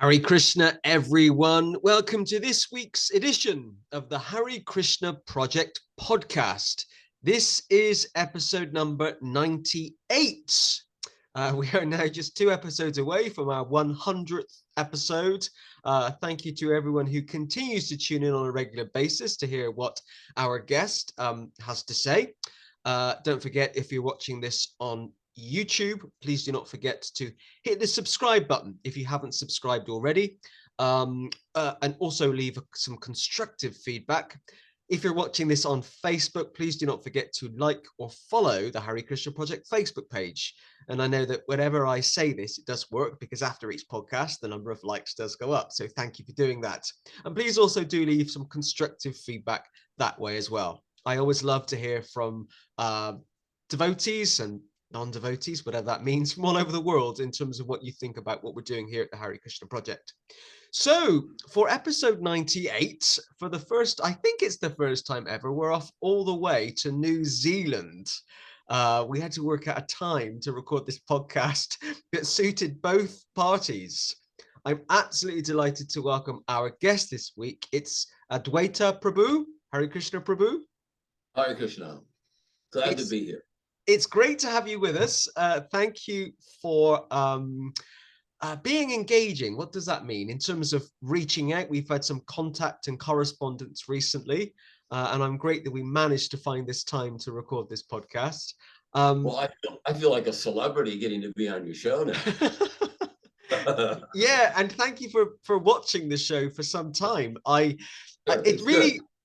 Hare Krishna, everyone. Welcome to this week's edition of the Hare Krishna Project podcast. This is episode number 98. We are now just 2 episodes away from our 100th episode. Thank you to everyone who continues to tune in on a regular basis to hear what our guest has to say. Don't forget, if you're watching this on YouTube, please do not forget to hit the subscribe button if you haven't subscribed already, and also leave some constructive feedback. If you're watching this on Facebook, please do not forget to like or follow the Hare Krishna Project Facebook page. And I know that whenever I say this, it does work, because after each podcast, the number of likes does go up. So thank you for doing that. And please also do leave some constructive feedback that way as well. I always love to hear from devotees and non-devotees, whatever that means, from all over the world in terms of what you think about what we're doing here at the Hare Krishna Project. So for episode 98, for the first, I think it's the first time ever, we're off all the way to New Zealand. We had to work out a time to record this podcast that suited both parties. I'm absolutely delighted to welcome our guest this week. It's Advaita Prabhu. Hare Krishna Prabhu. Hare Krishna. Glad to be here. It's great to have you with us. Thank you for being engaging. What does that mean in terms of reaching out? We've had some contact and correspondence recently, and I'm great that we managed to find this time to record this podcast. Well, I feel like a celebrity getting to be on your show now. Yeah, and thank you for watching the show for some time.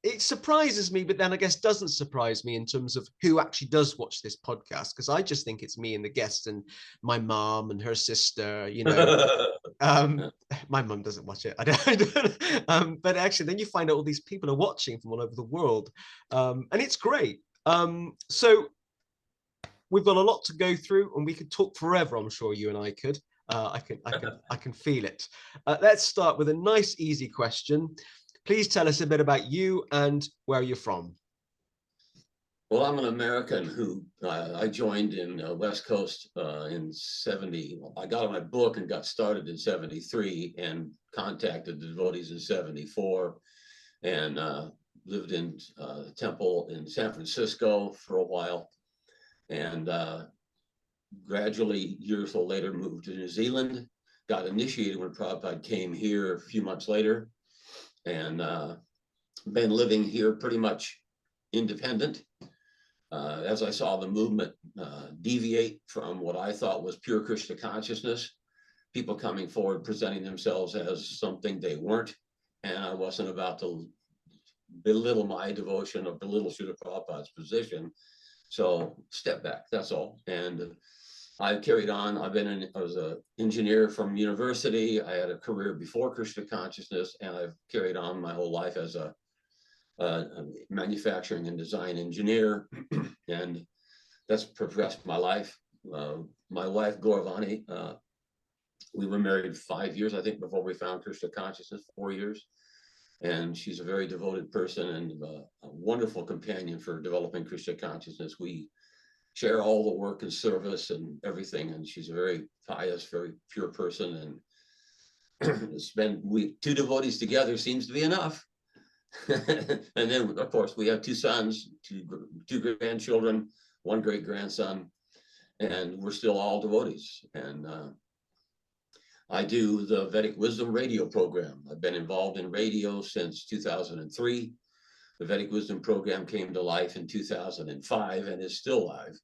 It surprises me, but then I guess doesn't surprise me in terms of who actually does watch this podcast, because I just think it's me and the guest and my mom and her sister, you know. My mom doesn't watch it. I don't. But actually, then you find out all these people are watching from all over the world, and it's great. So we've got a lot to go through, and we could talk forever. I'm sure you and I could. I can feel it. Let's start with a nice, easy question. Please tell us a bit about you and where you're from. Well, I'm an American who I joined in West Coast in 70. I got my book and got started in 73 and contacted the devotees in 74 and lived in temple in San Francisco for a while. And gradually, years later, moved to New Zealand, got initiated when Prabhupada came here a few months later. And been living here pretty much independent as I saw the movement deviate from what I thought was pure Krishna consciousness, people coming forward presenting themselves as something they weren't, and I wasn't about to belittle my devotion or belittle Srila Prabhupada's position. So step back, that's all. And I carried on. I was an engineer from university. I had a career before Krishna consciousness, and I've carried on my whole life as a manufacturing and design engineer, and that's progressed my life. My wife, Gauravani, we were married 5 years, I think, before we found Krishna consciousness, 4 years. And she's a very devoted person and a wonderful companion for developing Krishna consciousness. We share all the work and service and everything, and she's a very pious, very pure person, and spend 2 devotees together seems to be enough. And then, of course, we have 2 sons, two grandchildren, 1 great grandson, and we're still all devotees. And I do the Vedic Wisdom radio program. I've been involved in radio since 2003. The Vedic Wisdom program came to life in 2005 and is still live.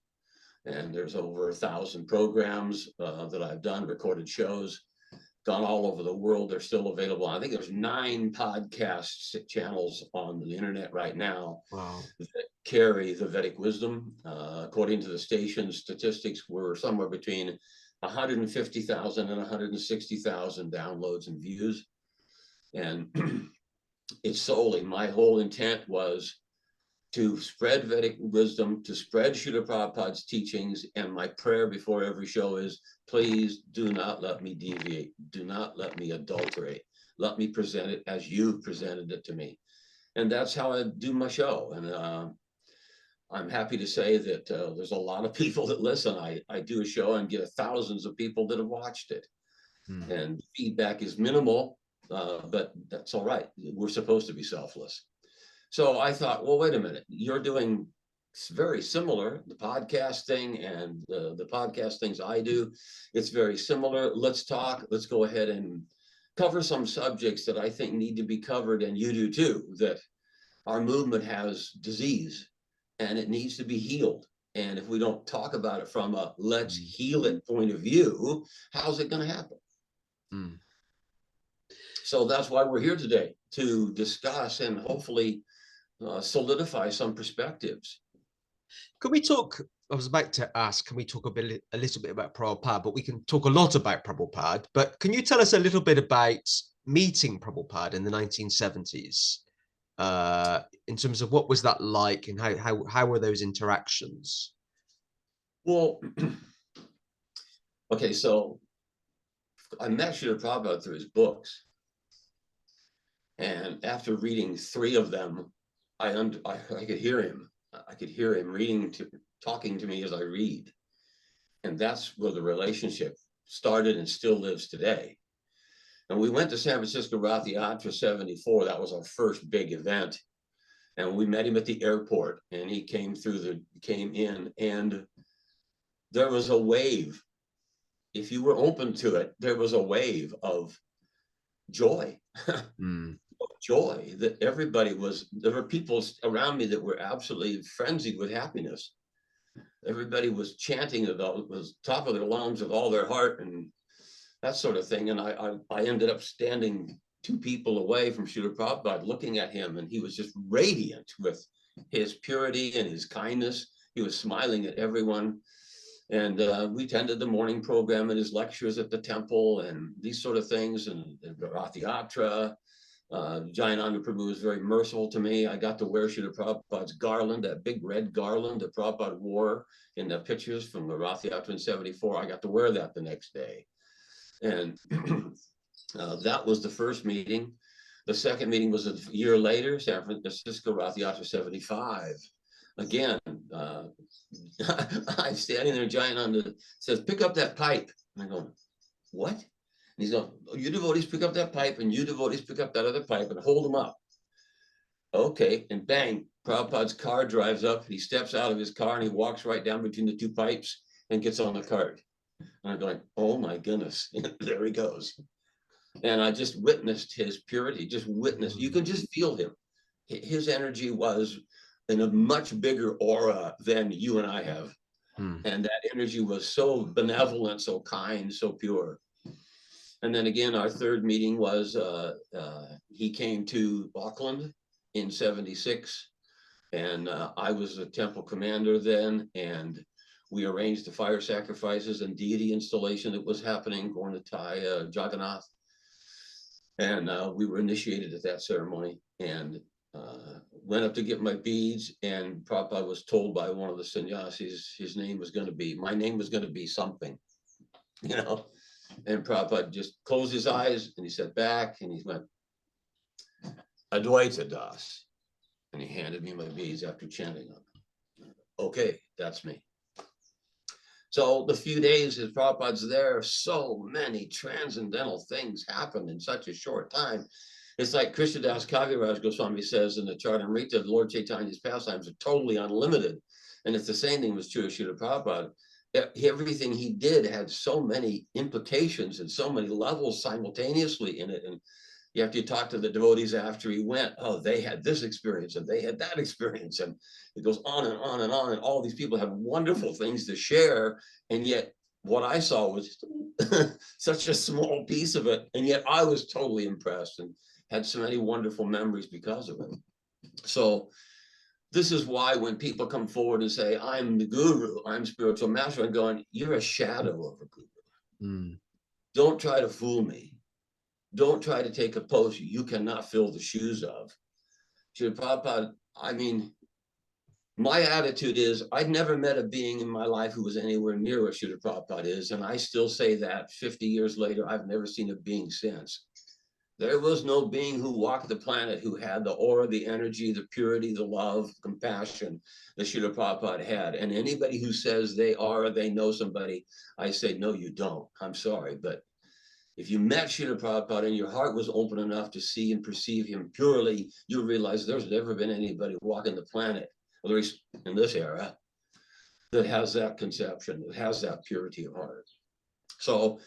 And there's over 1,000 programs that I've done, recorded shows, gone all over the world. They're still available. I think there's 9 podcast channels on the internet right now. Wow. That carry the Vedic Wisdom. According to the station statistics, we're somewhere between 150,000 and 160,000 downloads and views. And it's solely, my whole intent was to spread Vedic wisdom, to spread Srila Prabhupada's teachings, and my prayer before every show is, please do not let me deviate. Do not let me adulterate. Let me present it as you've presented it to me. And that's how I do my show. And I'm happy to say that there's a lot of people that listen. I do a show and get thousands of people that have watched it. And feedback is minimal, but that's all right. We're supposed to be selfless. So I thought, well, wait a minute, you're doing very similar, the podcast thing and the podcast things I do, it's very similar. Let's talk, let's go ahead and cover some subjects that I think need to be covered, and you do too, that our movement has disease and it needs to be healed. And if we don't talk about it from a let's heal it point of view, how's it going to happen? So that's why we're here today, to discuss and hopefully solidify some perspectives. Can we talk? I was about to ask, can we talk a little bit about Prabhupada? But we can talk a lot about Prabhupada. But can you tell us a little bit about meeting Prabhupada in the 1970s? In terms of what was that like, and how were those interactions? Well, okay, so I met Srila Prabhupada through his books. And after reading 3 of them, I could hear him. I could hear him talking to me as I read. And that's where the relationship started and still lives today. And we went to San Francisco Rathayatra 74. That was our first big event. And we met him at the airport, and he came in, and there was a wave. If you were open to it, there was a wave of joy. Joy that there were people around me that were absolutely frenzied with happiness. Everybody was chanting it was top of their lungs with all their heart and that sort of thing. And I ended up standing 2 people away from Srila Prabhupada looking at him, and he was just radiant with his purity and his kindness. He was smiling at everyone. And we attended the morning program and his lectures at the temple and these sort of things, and the Rathayatra. Jayananda Prabhu was very merciful to me. I got to wear Srila Prabhupada's garland, that big red garland that Prabhupada wore in the pictures from the Rathayatra in 74. I got to wear that the next day. And that was the first meeting. The second meeting was a year later, San Francisco Rathayatra 75. Again, I'm standing there, Jayananda says, pick up that pipe. And I go, what? And he's going, oh, you devotees pick up that pipe, and you devotees pick up that other pipe and hold them up. Okay, and bang, Prabhupada's car drives up. He steps out of his car and he walks right down between the 2 pipes and gets on the cart. And I'm going, oh my goodness, there he goes. And I just witnessed his purity, you can just feel him. His energy was in a much bigger aura than you and I have. And that energy was so benevolent, so kind, so pure. And then again, our third meeting was, he came to Auckland in 76, and I was a temple commander then, and we arranged the fire sacrifices and deity installation that was happening, Gornatai, Jagannath. And we were initiated at that ceremony, and went up to get my beads, and Prabhupada was told by one of the sannyasis my name was going to be something, you know. And Prabhupada just closed his eyes and he sat back and he went, Advaita Das. And he handed me my beads after chanting them. Okay, that's me. So the few days as Prabhupada's there, so many transcendental things happened in such a short time. It's like Krishnadas Kaviraj Goswami says in the Charitamrita, Lord Chaitanya's pastimes are totally unlimited. And it's the same thing with Srila Prabhupada. Everything he did had so many implications and so many levels simultaneously in it. And you have to talk to the devotees after he went, oh, they had this experience and they had that experience. And it goes on and on and on. And all these people have wonderful things to share. And yet what I saw was such a small piece of it. And yet I was totally impressed and had so many wonderful memories because of it. So this is why when people come forward and say, I'm the guru, I'm spiritual master, I'm going, you're a shadow of a guru. Don't try to fool me. Don't try to take a post you cannot fill the shoes of. Srila Prabhupada, I mean, my attitude is I'd never met a being in my life who was anywhere near what Srila Prabhupada is. And I still say that 50 years later, I've never seen a being since. There was no being who walked the planet who had the aura, the energy, the purity, the love, compassion that Srila Prabhupada had. And anybody who says they are or they know somebody, I say, no, you don't. I'm sorry, but If you met Srila Prabhupada and your heart was open enough to see and perceive him purely, you realize there's never been anybody walking the planet, at least in this era, that has that conception, that has that purity of heart. So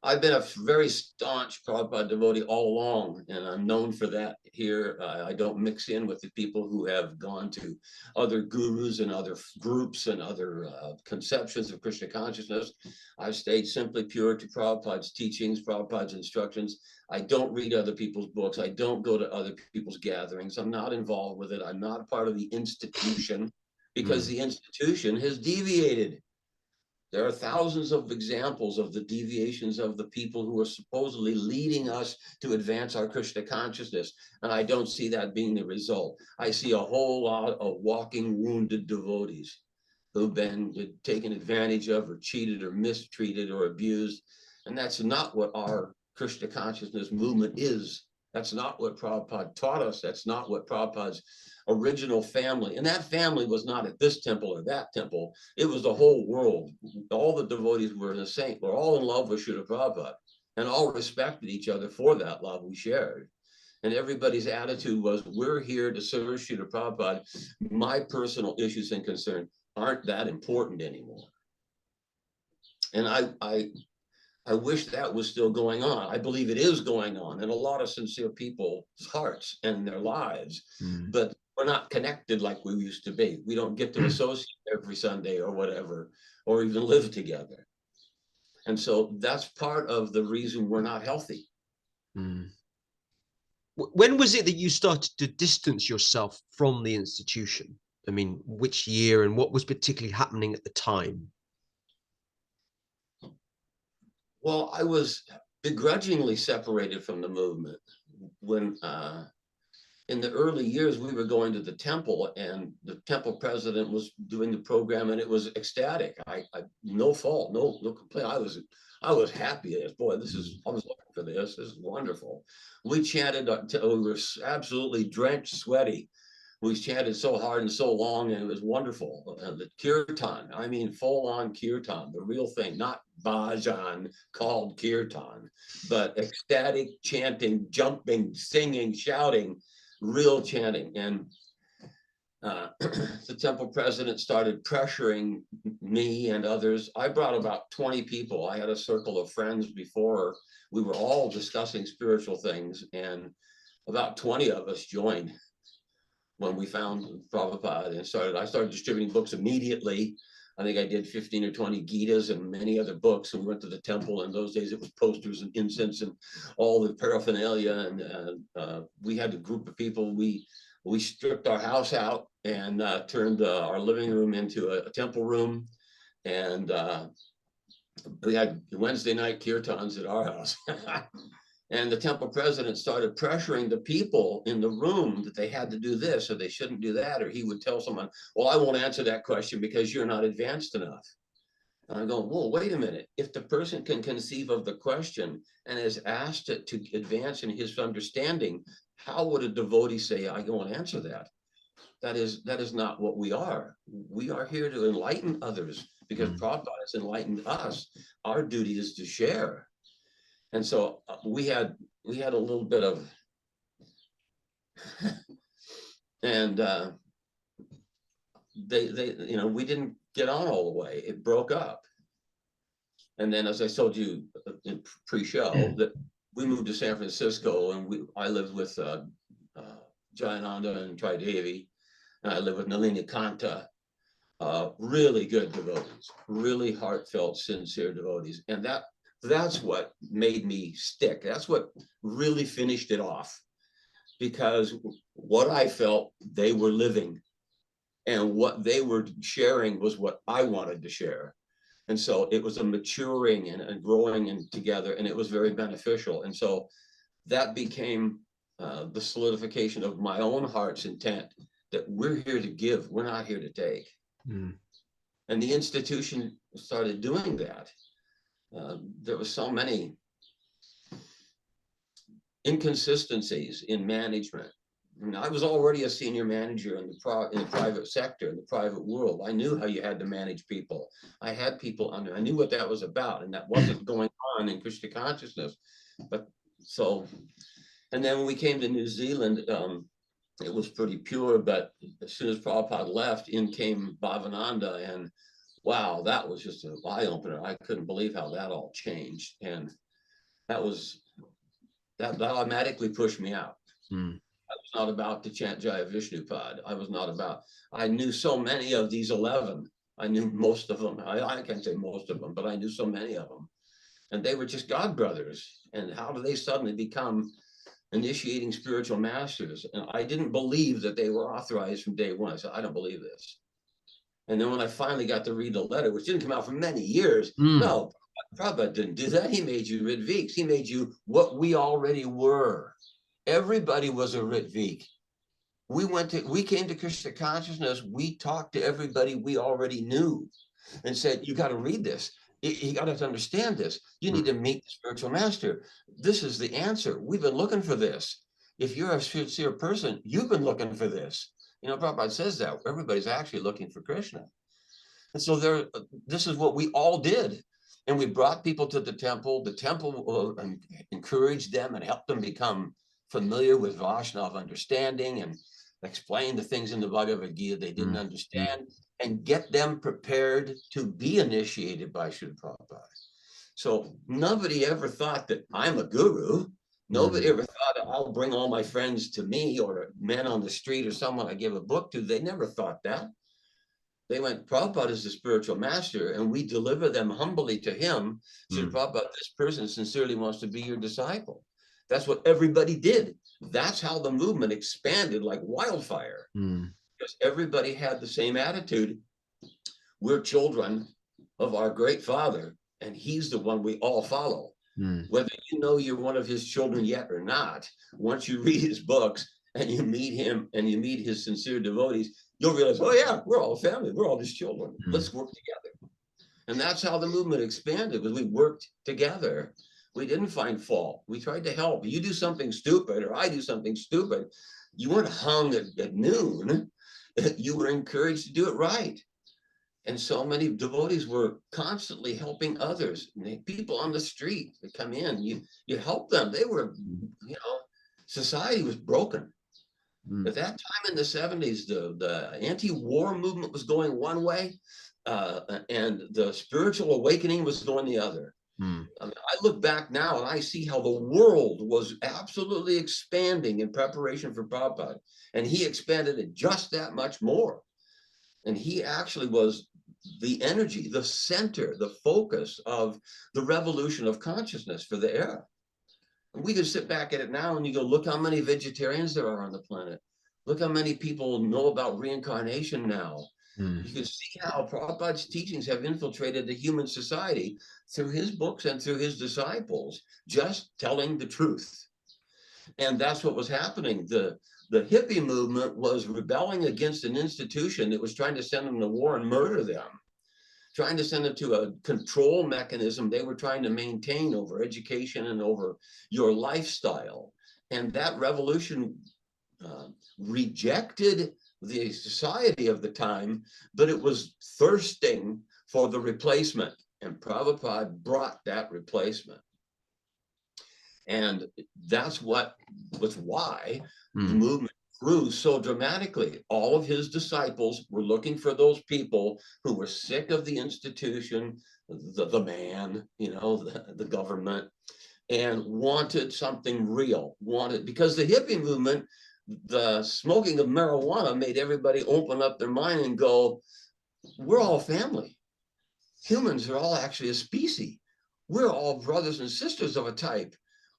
I've been a very staunch Prabhupada devotee all along, and I'm known for that here. I don't mix in with the people who have gone to other gurus and other groups and other conceptions of Krishna consciousness. I've stayed simply pure to Prabhupada's teachings, Prabhupada's instructions. I don't read other people's books. I don't go to other people's gatherings. I'm not involved with it. I'm not a part of the institution because the institution has deviated. There are thousands of examples of the deviations of the people who are supposedly leading us to advance our Krishna consciousness. And I don't see that being the result. I see a whole lot of walking wounded devotees who've been taken advantage of or cheated or mistreated or abused. And that's not what our Krishna consciousness movement is. That's not what Prabhupada taught us. That's not what Prabhupada's original family, and that family was not at this temple or that temple. It was the whole world. All the devotees were the same. We're all in love with Srila Prabhupada and all respected each other for that love we shared. And everybody's attitude was, we're here to serve Srila Prabhupada. My personal issues and concerns aren't that important anymore. And I wish that was still going on. I believe it is going on in a lot of sincere people's hearts and their lives, but we're not connected like we used to be. We don't get to associate every Sunday or whatever, or even live together. And so that's part of the reason we're not healthy. When was it that you started to distance yourself from the institution? I mean, which year and what was particularly happening at the time? Well, I was begrudgingly separated from the movement when in the early years, we were going to the temple and the temple president was doing the program and it was ecstatic. I no fault, no complaint. I was happy. Boy, I was looking for this. This is wonderful. We chanted until we were absolutely drenched, sweaty. We chanted so hard and so long, and it was wonderful. The kirtan, I mean, full on kirtan, the real thing, not bhajan called kirtan, but ecstatic chanting, jumping, singing, shouting, real chanting. And the temple president started pressuring me and others. I brought about 20 people. I had a circle of friends before. We were all discussing spiritual things, and about 20 of us joined when we found Prabhupada and I started distributing books immediately. I think I did 15 or 20 Gitas and many other books. And we went to the temple. In those days, it was posters and incense and all the paraphernalia. And we had a group of people. We stripped our house out and turned our living room into a temple room. And we had Wednesday night kirtans at our house. And the temple president started pressuring the people in the room that they had to do this or they shouldn't do that. Or he would tell someone, well, I won't answer that question because you're not advanced enough. And I go, well, wait a minute. If the person can conceive of the question and has asked it to advance in his understanding, how would a devotee say, I won't answer that? That is not what we are. We are here to enlighten others because Prabhupada has enlightened us. Our duty is to share. And so we had a little bit of, and we didn't get on all the way. It broke up. And then, as I told you in pre-show, that we moved to San Francisco, and I lived with Jayananda and Tridevi, and I lived with Nalini Kanta, really good devotees, really heartfelt, sincere devotees. And that's what made me stick. That's what really finished it off, because what I felt they were living and what they were sharing was what I wanted to share. And so it was a maturing and growing and together, and it was very beneficial. And so that became the solidification of my own heart's intent, that we're here to give, we're not here to take. And the institution started doing that. There were so many inconsistencies in management And I was already a senior manager in the private sector, in the private world. I knew how you had to manage people. I had people under, I knew what that was about, and that wasn't going on in Krishna consciousness. But so, and then when we came to New Zealand, it was pretty pure, but as soon as Prabhupada left, in came Bhavananda, and wow, that was just an eye-opener. I couldn't believe how that all changed. And that automatically pushed me out. I was not about to chant Jaya Vishnupad. I knew so many of these 11. I knew most of them. I can't say most of them, but I knew so many of them. And they were just God brothers. And how do they suddenly become initiating spiritual masters? And I didn't believe that they were authorized from day one. I said, I don't believe this. And then when I finally got to read the letter, which didn't come out for many years, no, Prabhupada didn't do that. He made you Ritviks. He made you what we already were. Everybody was a Ritvik. We came to Krishna consciousness. We talked to everybody we already knew and said, you got to read this. You got to understand this. You need to meet the spiritual master. This is the answer. We've been looking for this. If you're a sincere person, you've been looking for this. You know, Prabhupada says that everybody's actually looking for Krishna. And so this is what we all did. And we brought people to the temple. The temple encouraged them and helped them become familiar with Vaishnava understanding and explain the things in the Bhagavad Gita they didn't understand and get them prepared to be initiated by Srila Prabhupada. So nobody ever thought that I'm a guru. Nobody ever thought I'll bring all my friends to me or men on the street or someone I give a book to. They never thought that. They went, Prabhupada is the spiritual master, and we deliver them humbly to him. Srila Prabhupada, this person sincerely wants to be your disciple. That's what everybody did. That's how the movement expanded like wildfire. Because everybody had the same attitude. We're children of our great Father, and he's the one we all follow. Whether you know you're one of his children yet or not, once you read his books and you meet him and you meet his sincere devotees, you'll realize, oh yeah, we're all family. We're all his children. Let's work together. And that's how the movement expanded, was we worked together. We didn't find fault. We tried to help. You do something stupid or I do something stupid, you weren't hung at noon. You were encouraged to do it right. And so many devotees were constantly helping others. People on the street that come in, you help them. They were, society was broken. At that time in the 70s, the anti-war movement was going one way, and the spiritual awakening was going the other. I mean, I look back now and I see how the world was absolutely expanding in preparation for Prabhupada, and he expanded it just that much more. And he actually was the energy, the center, the focus of the revolution of consciousness for the era. And we can sit back at it now and you go, look how many vegetarians there are on the planet. Look how many people know about reincarnation now. You can see how Prabhupada's teachings have infiltrated the human society through his books and through his disciples, just telling the truth. And that's what was happening. The hippie movement was rebelling against an institution that was trying to send them to war and murder them, trying to send them to a control mechanism they were trying to maintain over education and over your lifestyle. And that revolution rejected the society of the time, but it was thirsting for the replacement. And Prabhupada brought that replacement. And that's why the movement grew so dramatically. All of his disciples were looking for those people who were sick of the institution, the man, the government, and wanted something real, because the hippie movement, the smoking of marijuana made everybody open up their mind and go, we're all family. Humans are all actually a species. We're all brothers and sisters of a type.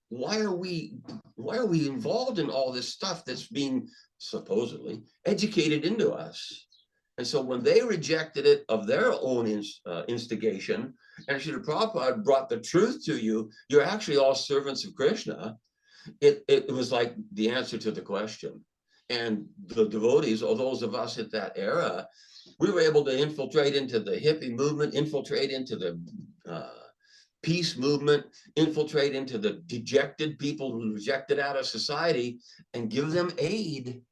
Why are we involved in all this stuff that's being supposedly educated into us? And so when they rejected it of their own instigation, and Srila Prabhupada brought the truth to you, you're actually all servants of Krishna. It was like the answer to the question. And the devotees, or those of us at that era, we were able to infiltrate into the hippie movement, infiltrate into the peace movement, infiltrate into the dejected people who rejected out of society and give them aid,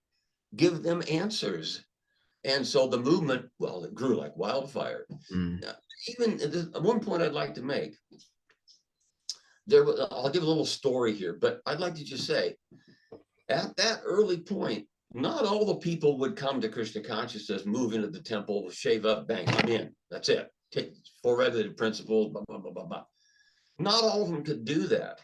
give them answers. And so the movement, well, it grew like wildfire. Even one point I'd like to make, I'll give a little story here, but I'd like to just say, at that early point, not all the people would come to Krishna consciousness, move into the temple, shave up, bang, I'm in. That's it. Take 4 regulated principles, blah, blah, blah, blah, blah. Not all of them could do that,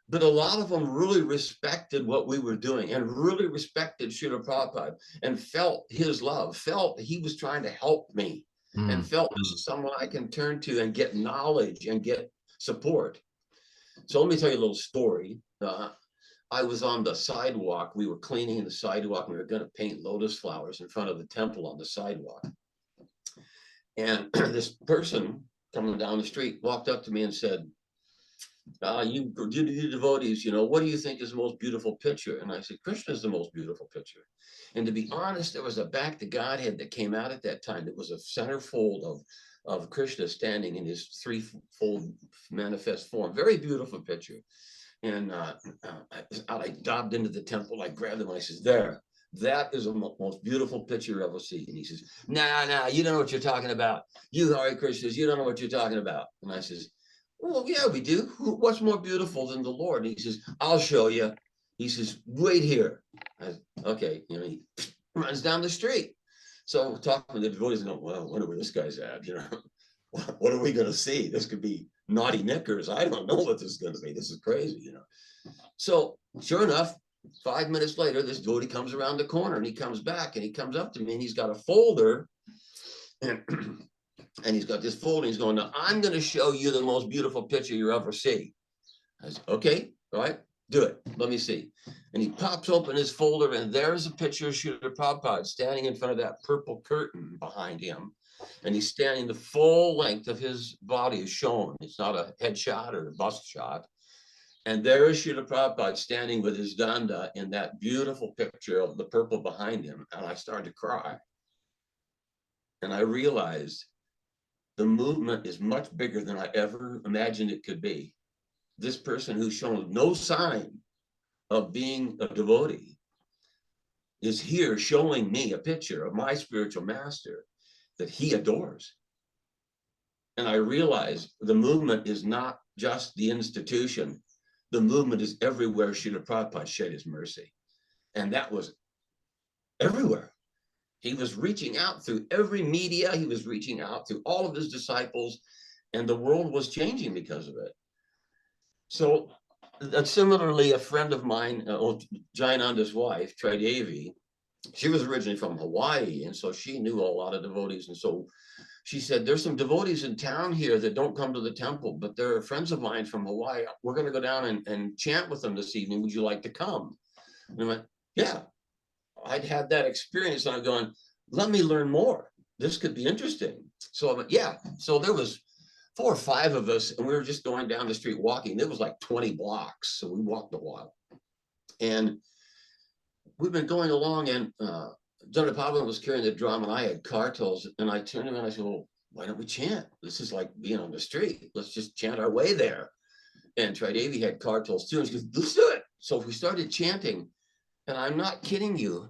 but a lot of them really respected what we were doing and really respected Srila Prabhupada and felt his love, felt he was trying to help me and felt this is someone I can turn to and get knowledge and get support. So let me tell you a little story. I was on the sidewalk. We were cleaning the sidewalk. And we were going to paint lotus flowers in front of the temple on the sidewalk. And this person coming down the street walked up to me and said, you devotees, you know, what do you think is the most beautiful picture? And I said, Krishna is the most beautiful picture. And to be honest, there was a back to Godhead that came out at that time. It was a centerfold of Krishna standing in his threefold manifest form. Very beautiful picture. And I dived into the temple. I grabbed him. And I says, there, that is the most beautiful picture you ever see. And he says, nah, you don't know what you're talking about. You Hare Krishnas, you don't know what you're talking about. And I says, well, yeah, we do. What's more beautiful than the Lord? And he says, I'll show you. He says, wait here. I said, okay. You know, he runs down the street. So we're talking to the devotees and go, well, I wonder where this guy's at. You know, what are we going to see? This could be naughty knickers. I don't know what this is going to be. This is crazy, you know. So sure enough, 5 minutes later, this devotee comes around the corner and he comes back and he comes up to me and he's got a folder and he's got this folder. He's going, now I'm going to show you the most beautiful picture you ever see. I said, okay, all right, do it. Let me see. And he pops open his folder and there's a picture of Srila Prabhupada standing in front of that purple curtain behind him. And he's standing, the full length of his body is shown. It's not a headshot or a bust shot. And there is Srila Prabhupada standing with his danda in that beautiful picture of the purple behind him. And I started to cry. And I realized the movement is much bigger than I ever imagined it could be. This person who's shown no sign of being a devotee is here showing me a picture of my spiritual master that he adores. And I realized the movement is not just the institution. The movement is everywhere Srila Prabhupada shed his mercy. And that was everywhere. He was reaching out through every media. He was reaching out through all of his disciples, and the world was changing because of it. So similarly, a friend of mine, Jayananda's wife, Tridevi, she was originally from Hawaii, and so she knew a lot of devotees. And so she said, there's some devotees in town here that don't come to the temple, but they're friends of mine from Hawaii. We're going to go down and chant with them this evening. Would you like to come? And I went, yeah. I'd had that experience and I'm going, let me learn more. This could be interesting. So I went, yeah. So there was 4 or 5 of us and we were just going down the street walking. It was like 20 blocks. So we walked a while. And we've been going along and Dr. Pablo was carrying the drum and I had cartels. And I turned around and I said, well, why don't we chant? This is like being on the street. Let's just chant our way there. And Tridevi had cartels too. And she goes, let's do it. So we started chanting. And I'm not kidding you.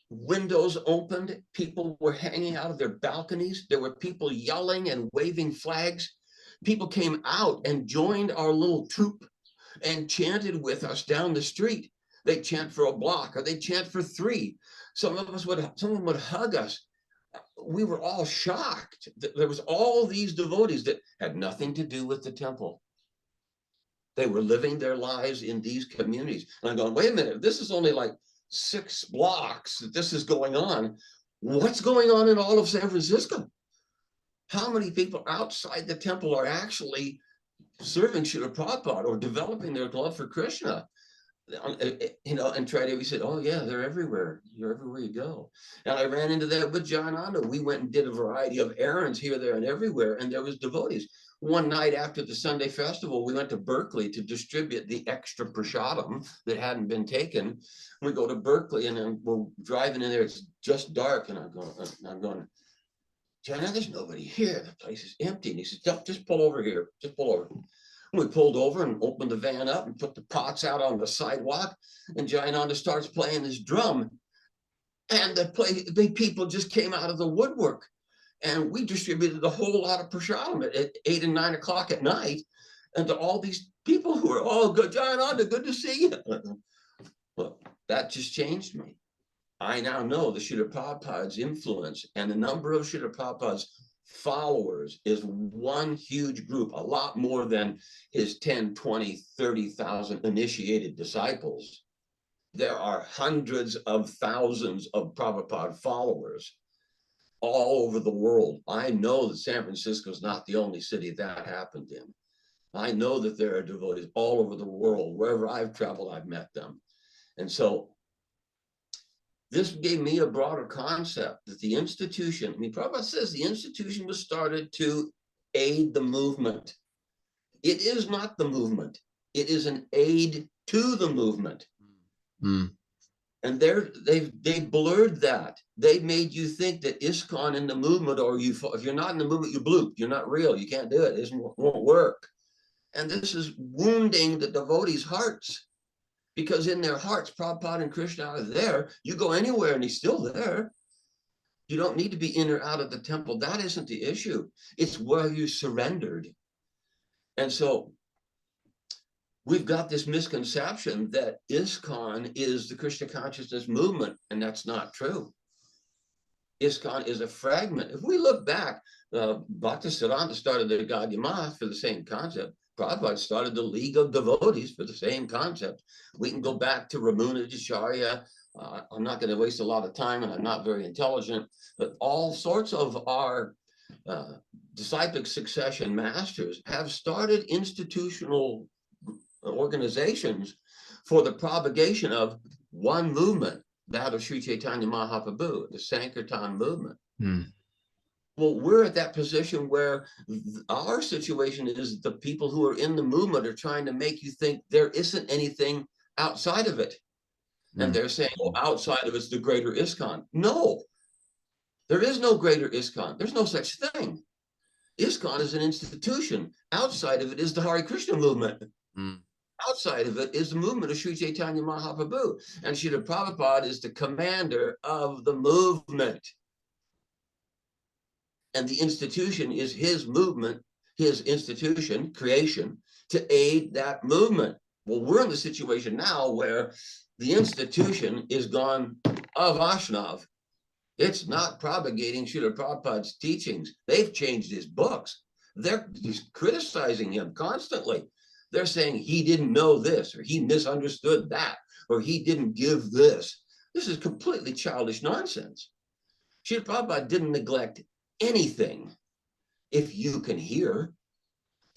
Windows opened. People were hanging out of their balconies. There were people yelling and waving flags. People came out and joined our little troop and chanted with us down the street. They chant for a block or they chant for 3. Someone would hug us. We were all shocked. There was all these devotees that had nothing to do with the temple. They were living their lives in these communities. And I'm going, wait a minute, this is only like 6 blocks that this is going on. What's going on in all of San Francisco? How many people outside the temple are actually serving Srila Prabhupada or developing their love for Krishna? You know, and Tridevi said, oh yeah, they're everywhere. You're everywhere you go. And I ran into that with Jayananda. We went and did a variety of errands here, there, and everywhere. And there was devotees. One night after the Sunday festival, we went to Berkeley to distribute the extra prasadam that hadn't been taken. We go to Berkeley and then we're driving in there. It's just dark. And I'm going, Jana, there's nobody here. The place is empty. And he said, just pull over here. Just pull over. And we pulled over and opened the van up and put the pots out on the sidewalk. And Jayananda starts playing his drum. And the people just came out of the woodwork. And we distributed a whole lot of prasadam at 8 and 9 o'clock at night. And to all these people who are, oh, good, Jayananda, good to see you. Well, that just changed me. I now know the Srila Prabhupada's influence, and the number of Srila Prabhupada's followers is one huge group, a lot more than his 10, 20, 30,000 initiated disciples. There are hundreds of thousands of Prabhupada followers all over the world. I know that San Francisco is not the only city that happened in. I know that there are devotees all over the world. Wherever I've traveled, I've met them. And so this gave me a broader concept that the institution, I mean, Prabhupada says the institution was started to aid the movement. It is not the movement. It is an aid to the movement. Mm. And they blurred that. They made you think that ISKCON in the movement, or if you're not in the movement, you bloop. You're not real. You can't do it. It won't work. And this is wounding the devotees' hearts. Because in their hearts, Prabhupada and Krishna are there. You go anywhere and he's still there. You don't need to be in or out of the temple. That isn't the issue. It's where you surrendered. And so we've got this misconception that ISKCON is the Krishna consciousness movement, and that's not true. ISKCON is a fragment. If we look back, Bhaktivedanta started the Gaudiya Math for the same concept. Prabhupada started the League of Devotees for the same concept. We can go back to Ramunacharya. I'm not going to waste a lot of time, and I'm not very intelligent, but all sorts of our disciplic succession masters have started institutional organizations for the propagation of one movement, that of Sri Chaitanya Mahaprabhu, the Sankirtan movement. Well, we're at that position where our situation is the people who are in the movement are trying to make you think there isn't anything outside of it. And they're saying, well, outside of it's the greater ISKCON. No, there is no greater ISKCON. There's no such thing. ISKCON is an institution. Outside of it is the Hare Krishna movement. Outside of it is the movement of Sri Chaitanya Mahaprabhu. And Srila Prabhupada is the commander of the movement. And the institution is his movement, his institution, creation, to aid that movement. Well, we're in the situation now where the institution is gone of Vaishnav. It's not propagating Srila Prabhupada's teachings. They've changed his books. They're criticizing him constantly. They're saying he didn't know this, or he misunderstood that, or he didn't give this. This is completely childish nonsense. Srila Prabhupada didn't neglect anything, if you can hear.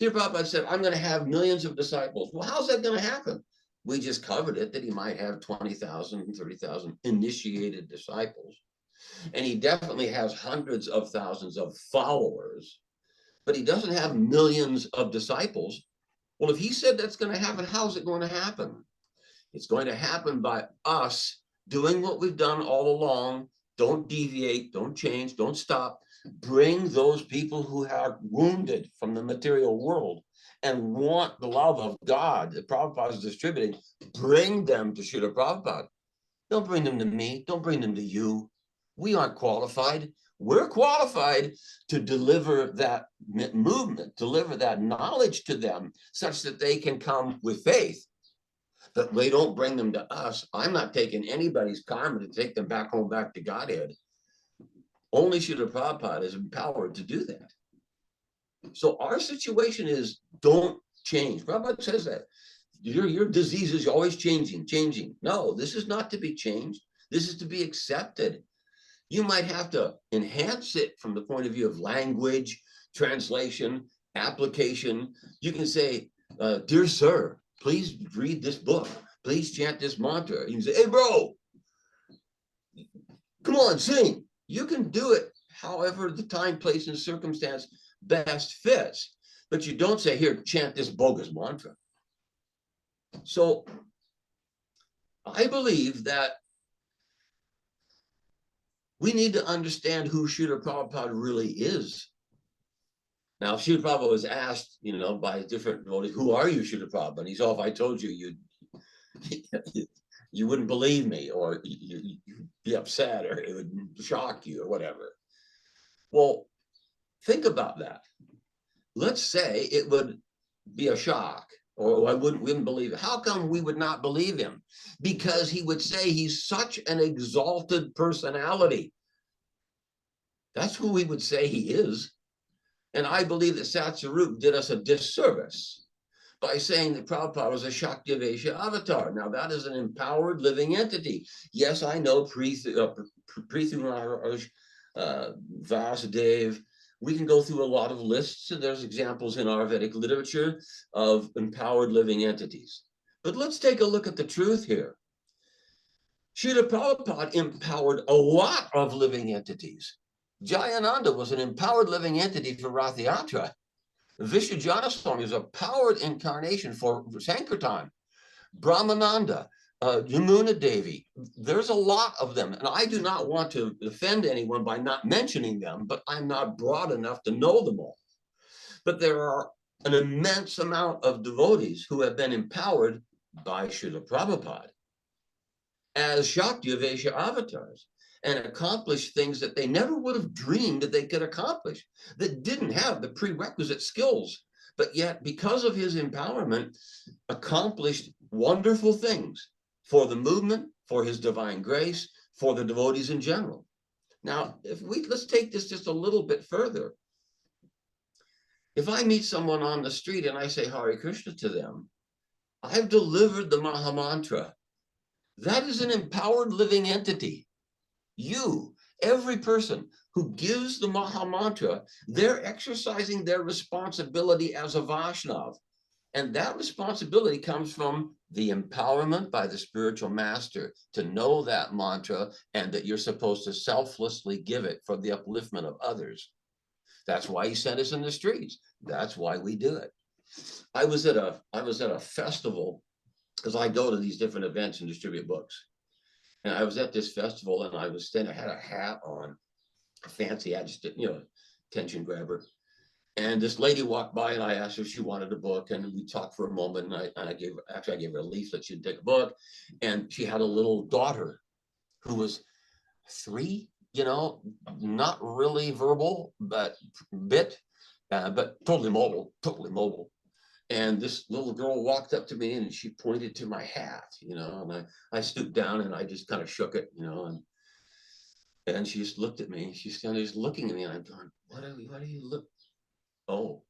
Srila Prabhupada said, I'm going to have millions of disciples. Well, how's that going to happen? We just covered it, that he might have 20,000, 30,000 initiated disciples. And he definitely has hundreds of thousands of followers, but he doesn't have millions of disciples. Well, if he said that's going to happen, how's it going to happen? It's going to happen by us doing what we've done all along. Don't deviate, don't change, don't stop. Bring those people who are wounded from the material world and want the love of God that Prabhupada is distributing. Bring them to Srila Prabhupada. Don't bring them to me. Don't bring them to you. We aren't qualified. We're qualified to deliver that movement, deliver that knowledge to them such that they can come with faith. But they don't bring them to us. I'm not taking anybody's karma to take them back home, back to Godhead. Only Srila Prabhupada is empowered to do that. So our situation is, don't change. Prabhupada says that. Your disease is always changing. No, this is not to be changed. This is to be accepted. You might have to enhance it from the point of view of language, translation, application. You can say, dear sir, please read this book. Please chant this mantra. You can say, hey, bro, come on, sing. You can do it however the time, place, and circumstance best fits. But you don't say, here, chant this bogus mantra. So I believe that We need to understand who Srila Prabhupada really is. Now, Srila Prabhupada was asked, by different devotees, who are you, Srila Prabhupada? And he said, if I told you, you wouldn't believe me, or you'd be upset, or it would shock you, or whatever. Well, think about that. Let's say it would be a shock, or we wouldn't believe it. How come we would not believe him? Because he would say he's such an exalted personality. That's who we would say he is. And I believe that Satsarup did us a disservice by saying that Prabhupada was a Shaktivesha avatar. Now, that is an empowered living entity. Yes, I know Prithu Maharaj, Vasudev. We can go through a lot of lists, and there's examples in our Vedic literature of empowered living entities. But let's take a look at the truth here. Srila Prabhupada empowered a lot of living entities. Jayananda was an empowered living entity for Rath Yatra. Vishwajana Swami was a powered incarnation for Sankirtan. Brahmananda, Yamuna Devi, there's a lot of them. And I do not want to offend anyone by not mentioning them, but I'm not broad enough to know them all. But there are an immense amount of devotees who have been empowered by Srila Prabhupada as Shaktivesha avatars, and accomplished things that they never would have dreamed that they could accomplish, that didn't have the prerequisite skills, but yet because of his empowerment, accomplished wonderful things for the movement, for his divine grace, for the devotees in general. Now, let's take this just a little bit further. If I meet someone on the street and I say Hare Krishna to them, I've delivered the Maha Mantra. That is an empowered living entity. You, every person who gives the Maha Mantra, they're exercising their responsibility as a Vaishnav. And that responsibility comes from the empowerment by the spiritual master to know that mantra, and that you're supposed to selflessly give it for the upliftment of others. That's why he sent us in the streets. That's why we do it. I was at a festival, because I go to these different events and distribute books. And I was at this festival, and I was standing, I had a hat on, a fancy hat, just, attention grabber. And this lady walked by, and I asked her if she wanted a book, and we talked for a moment, and I gave her a leaflet, she'd take a book. And she had a little daughter who was 3, not really verbal, but totally mobile. And this little girl walked up to me, and she pointed to my hat, and I stooped down, and I just kind of shook it, and she just looked at me. She's kind of just looking at me, and I'm going, what do you look? Oh,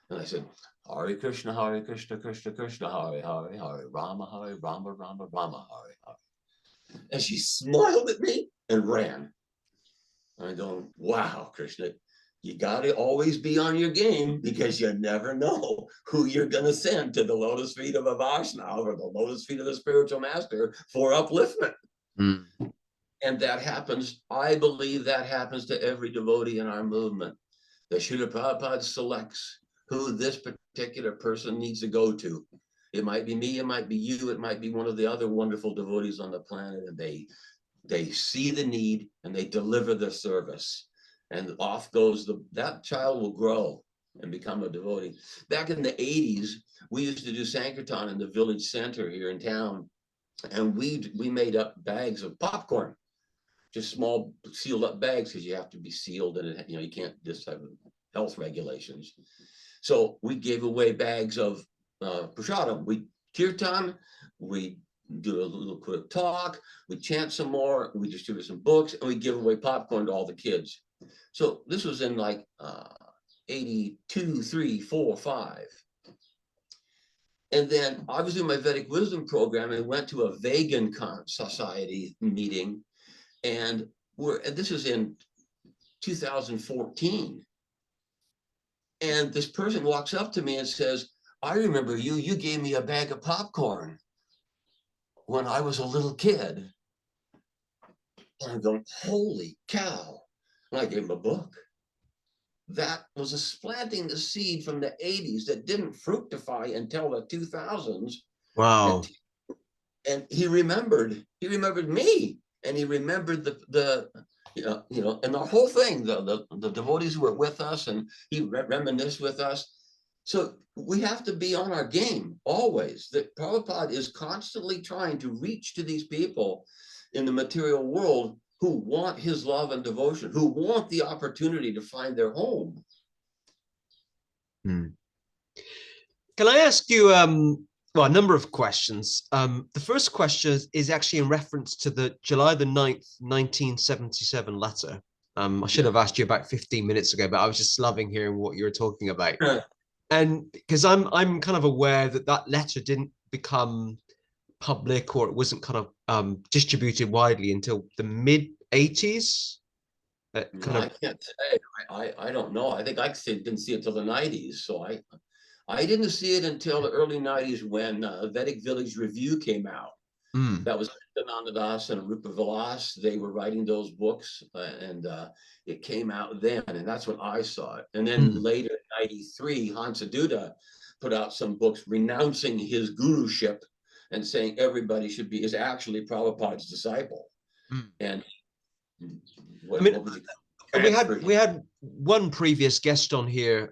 and I said, Hare Krishna, Krishna Krishna, Hare Hare, Hare Rama, Rama Rama, Hare Hare. And she smiled at me and ran. And I'm going, wow, Krishna, you got to always be on your game, because you never know who you're going to send to the lotus feet of a Vaishnava or the lotus feet of the spiritual master for upliftment. Mm. And that happens, I believe that happens to every devotee in our movement. The Srila Prabhupada selects who this particular person needs to go to. It might be me, it might be you, it might be one of the other wonderful devotees on the planet, and they see the need and they deliver the service. And off goes that child will grow and become a devotee. Back in the 80s, we used to do Sankirtan in the village center here in town, and we made up bags of popcorn, just small sealed up bags, because you have to be sealed, and you can't just have health regulations. So we gave away bags of prasadam. We kirtan, we do a little quick talk, we chant some more, we distribute some books, and we give away popcorn to all the kids. So this was in like 82, 3, 4, 5. And then I was doing my Vedic Wisdom program and went to a Vegan Society meeting. And this is in 2014. And this person walks up to me and says, I remember you gave me a bag of popcorn when I was a little kid. And I'm going, holy cow. And I gave him a book. That was planting the seed from the 80s that didn't fructify until the 2000s. Wow. And he remembered me. And he remembered the and the whole thing, the devotees who were with us, and he reminisced with us. So we have to be on our game always. That Prabhupada is constantly trying to reach to these people in the material world who want his love and devotion, who want the opportunity to find their home. Hmm. Can I ask you, well, a number of questions. The first question is actually in reference to the July the 9th, 1977 letter. I should have asked you about 15 minutes ago, but I was just loving hearing what you were talking about. And because I'm kind of aware that that letter didn't become public, or it wasn't kind of distributed widely until the mid 80s. I can't say. I don't know. I think I didn't see it till the 90s. So I didn't see it until the early 90s when Vedic Village Review came out. That was Nityananda Das and Rupa Vilas. They were writing those books, and it came out then, and that's when I saw it. And then later, in 93, Hansa Duda put out some books renouncing his guruship and saying everybody is actually Prabhupada's disciple. And we had one previous guest on here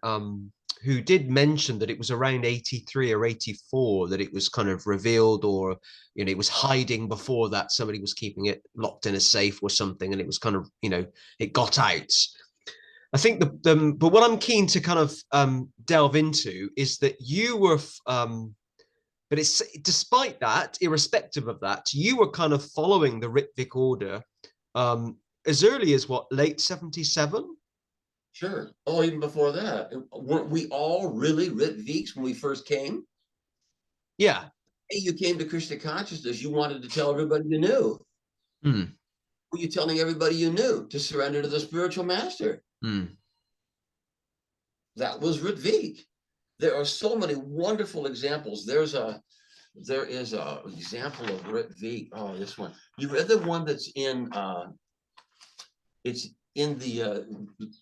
who did mention that it was around 83 or 84 that it was kind of revealed, or it was hiding before that. Somebody was keeping it locked in a safe or something, and it was kind of it got out. I think but what I'm keen to kind of delve into is that you were but it's despite that, irrespective of that, you were kind of following the Ritvik order as early as what, late 77? Sure. Oh, even before that. Weren't we all really Ritviks when we first came? Yeah. Hey, you came to Krishna consciousness, you wanted to tell everybody you knew. Were you telling everybody you knew to surrender to the spiritual master? That was Ritvik. There are so many wonderful examples. There is a example of Ritvik. Oh, this one. You read the one that's in it's in the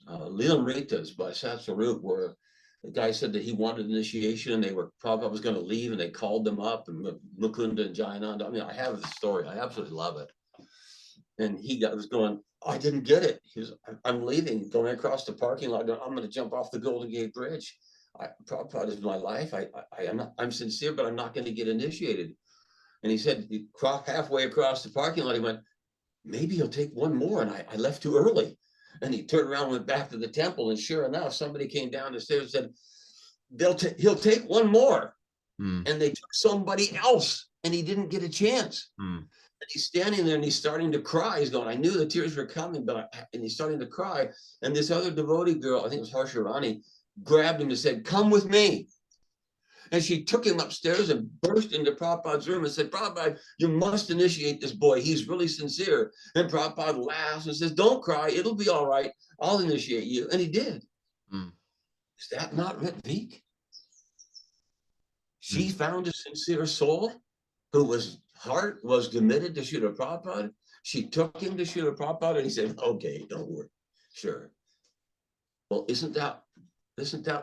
Leonritas by Satsarup, where the guy said that he wanted initiation, and Prabhupada was going to leave, and they called them up, and Mukunda and Jayananda. I mean, I have the story. I absolutely love it. And he was going, I didn't get it. He was, I'm leaving, going across the parking lot. I'm going to jump off the Golden Gate Bridge. Prabhupada is my life. I'm sincere, but I'm not going to get initiated. And he said, halfway across the parking lot, he went, maybe he'll take one more. And I left too early. And he turned around and went back to the temple. And sure enough, somebody came down the stairs and said, he'll take one more. And they took somebody else, and he didn't get a chance. And he's standing there and he's starting to cry. He's going, I knew the tears were coming, and he's starting to cry. And this other devotee girl, I think it was Harsharani, grabbed him and said, come with me. And she took him upstairs and burst into Prabhupada's room and said, Prabhupada, you must initiate this boy. He's really sincere. And Prabhupada laughs and says, don't cry. It'll be all right. I'll initiate you. And he did. Is that not Ritvik? She found a sincere soul whose heart was committed to Srila Prabhupada. She took him to Srila Prabhupada, and he said, okay, don't worry. Sure. Well, isn't that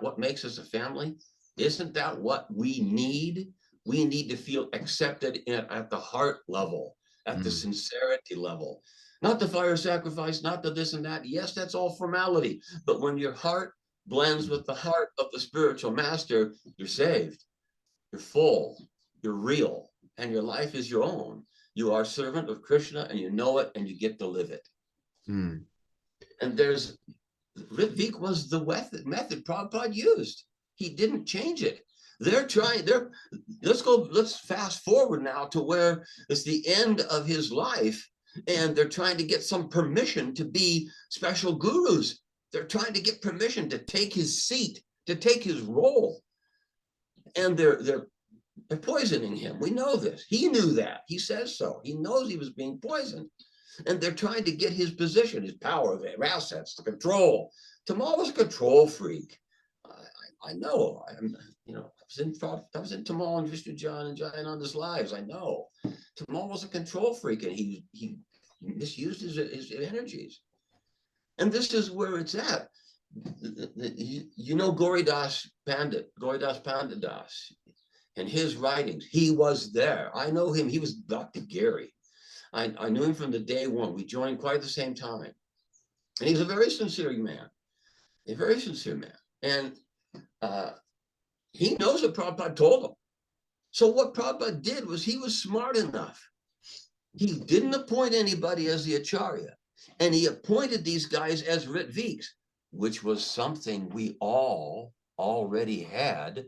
what makes us a family? Isn't that what we need? We need to feel accepted at the heart level, at the sincerity level. Not the fire sacrifice, not the this and that. Yes, that's all formality. But when your heart blends with the heart of the spiritual master, you're saved. You're full. You're real. And your life is your own. You are a servant of Krishna, and you know it, and you get to live it. And Ritvik was the method Prabhupada used. He didn't change it. Let's fast forward now to where it's the end of his life, and they're trying to get some permission to be special gurus. They're trying to get permission to take his seat, to take his role. And they're poisoning him. We know this. He knew that. He says so. He knows he was being poisoned. And they're trying to get his position, his power, their assets, the control. Tamal was a control freak. I know. I was in Tamal and Vishnu John and Jayananda's lives. I know. Tamal was a control freak, and he misused his energies. And this is where it's at. You know Goridas Pandadas and his writings. He was there. I know him. He was Dr. Gary. I knew him from the day one. We joined quite at the same time. And he's a very sincere man, a very sincere man. And he knows what Prabhupada told him. So what Prabhupada did was he was smart enough. He didn't appoint anybody as the Acharya, and he appointed these guys as Ritviks, which was something we all already had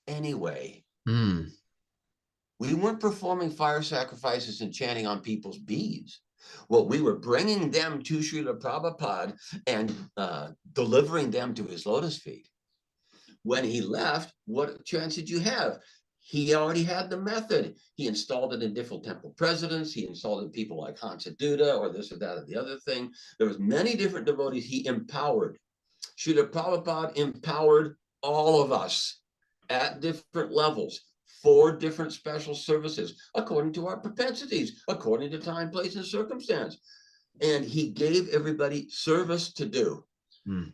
anyway. We weren't performing fire sacrifices and chanting on people's beads. Well, we were bringing them to Srila Prabhupada and delivering them to his lotus feet. When he left, what chance did you have? He already had the method. He installed it in different temple presidents. He installed it in people like Hansa Duda or this or that or the other thing. There was many different devotees he empowered. Srila Prabhupada empowered all of us at different levels for different special services, according to our propensities, according to time, place, and circumstance. And he gave everybody service to do.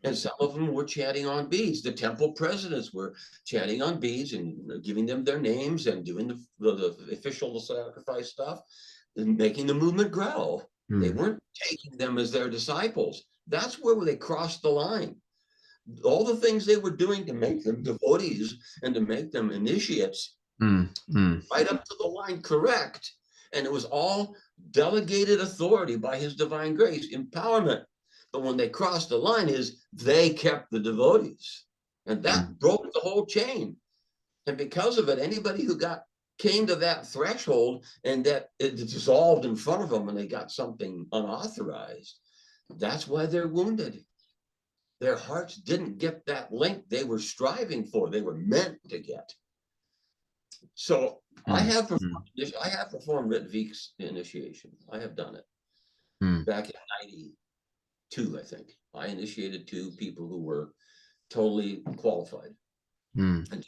And some of them were chanting on beads. The temple presidents were chanting on beads and giving them their names and doing the official sacrifice stuff and making the movement grow. They weren't taking them as their disciples. That's where they crossed the line. All the things they were doing to make them devotees and to make them initiates, right up to the line, correct. And it was all delegated authority by his divine grace, empowerment. But when they crossed the line, they kept the devotees, and that broke the whole chain. And because of it, anybody who came to that threshold and that it dissolved in front of them and they got something unauthorized, that's why they're wounded. Their hearts didn't get that link they were striving for, they were meant to get. So I have performed Ritvik's initiation. I have done it back in 92, I think. I initiated 2 people who were totally qualified and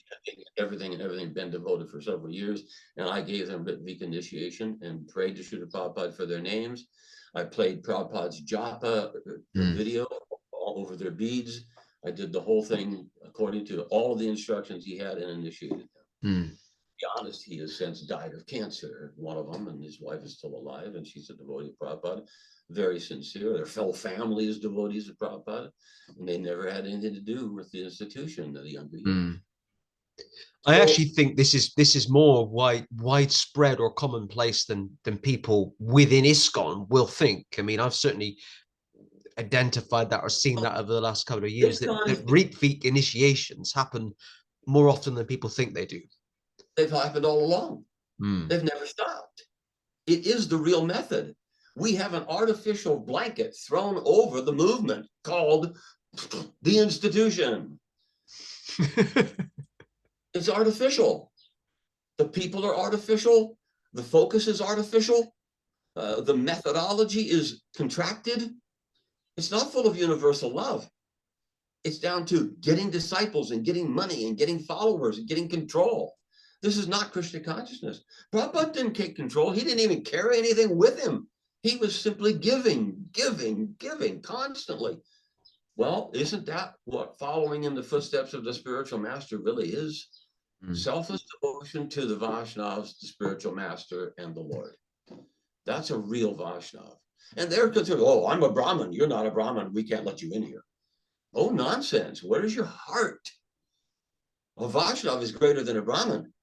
everything been devoted for several years. And I gave them Ritvik initiation and prayed to Srila Prabhupada for their names. I played Prabhupada's japa video all over their beads. I did the whole thing according to all the instructions he had and initiated them. To be honest, he has since died of cancer, one of them, and his wife is still alive, and she's a devotee of Prabhupada. Very sincere. Their fellow family is devotees of Prabhupada, and they never had anything to do with the institution of the younger years. I actually think this is more widespread or commonplace than people within ISKCON will think. I mean, I've certainly identified that or seen that over the last couple of years, that Ritvik initiations happen more often than people think they do. They've happened all along. They've never stopped. It is the real method. We have an artificial blanket thrown over the movement called the institution. It's artificial. The people are artificial. The focus is artificial. The methodology is contracted. It's not full of universal love. It's down to getting disciples and getting money and getting followers and getting control. This is not Krishna consciousness. Prabhupada didn't take control. He didn't even carry anything with him. He was simply giving constantly. Well, isn't that what following in the footsteps of the spiritual master really is? Selfless devotion to the Vaishnavas, the spiritual master, and the Lord. That's a real Vaishnav. And they're considered, oh, I'm a Brahmin. You're not a Brahmin. We can't let you in here. Oh, nonsense. Where is your heart? A Vaishnav is greater than a Brahmin.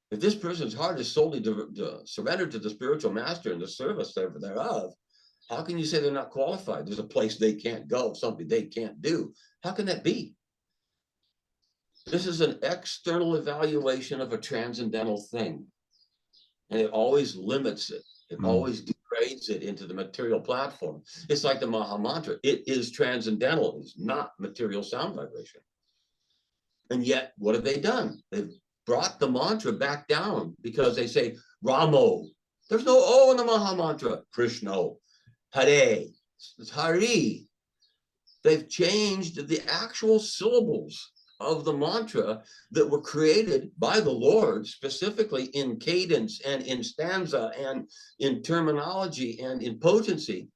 If this person's heart is solely surrendered to the spiritual master and the service thereof, how can you say they're not qualified? There's a place they can't go, something they can't do. How can that be? This is an external evaluation of a transcendental thing. And it always limits it. It always degrades it into the material platform. It's like the Maha Mantra. It is transcendental. It's not material sound vibration. And yet, what have they done? They've brought the mantra back down because they say, Ramo. There's no O in the Maha Mantra. Krishna. Hare. It's Hari. They've changed the actual syllables of the mantra that were created by the Lord, specifically in cadence and in stanza and in terminology and in potency.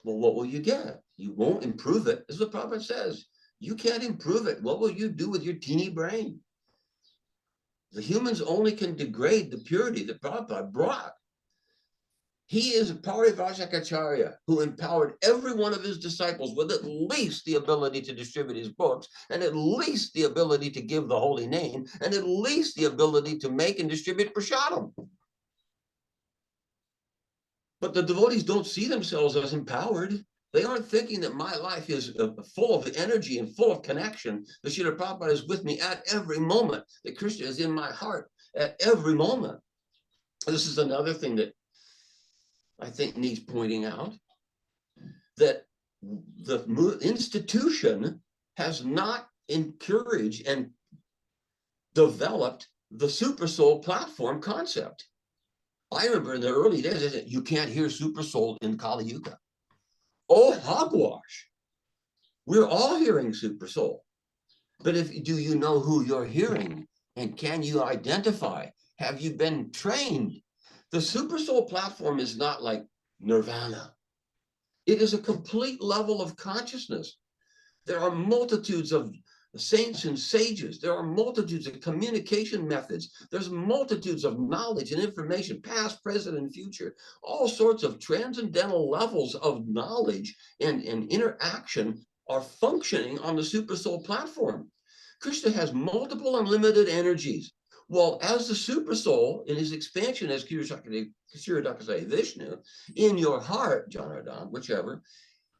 Well, what will you get? You won't improve it. As the Prabhupada says, you can't improve it. What will you do with your teeny brain? The humans only can degrade the purity that Prabhupada brought. He is a Parivajacharya who empowered every one of his disciples with at least the ability to distribute his books, and at least the ability to give the holy name, and at least the ability to make and distribute prasadam. But the devotees don't see themselves as empowered. They aren't thinking that my life is full of energy and full of connection. The Srila Prabhupada is with me at every moment. That Krishna is in my heart at every moment. This is another thing that I think needs pointing out, that the institution has not encouraged and developed the super soul platform concept. I remember in the early days, they said, you can't hear super soul in Kali Yuga. Oh, hogwash. We're all hearing super soul. But do you know who you're hearing? And can you identify? Have you been trained? The super soul platform is not like nirvana. It is a complete level of consciousness. There are multitudes of saints and sages. There are multitudes of communication methods. There's multitudes of knowledge and information, past, present, and future. All sorts of transcendental levels of knowledge and interaction are functioning on the Super Soul platform. Krishna has multiple unlimited energies. Well, as the Super Soul, in his expansion as Kshirodakasaya Vishnu, in your heart, Janardhan, whichever,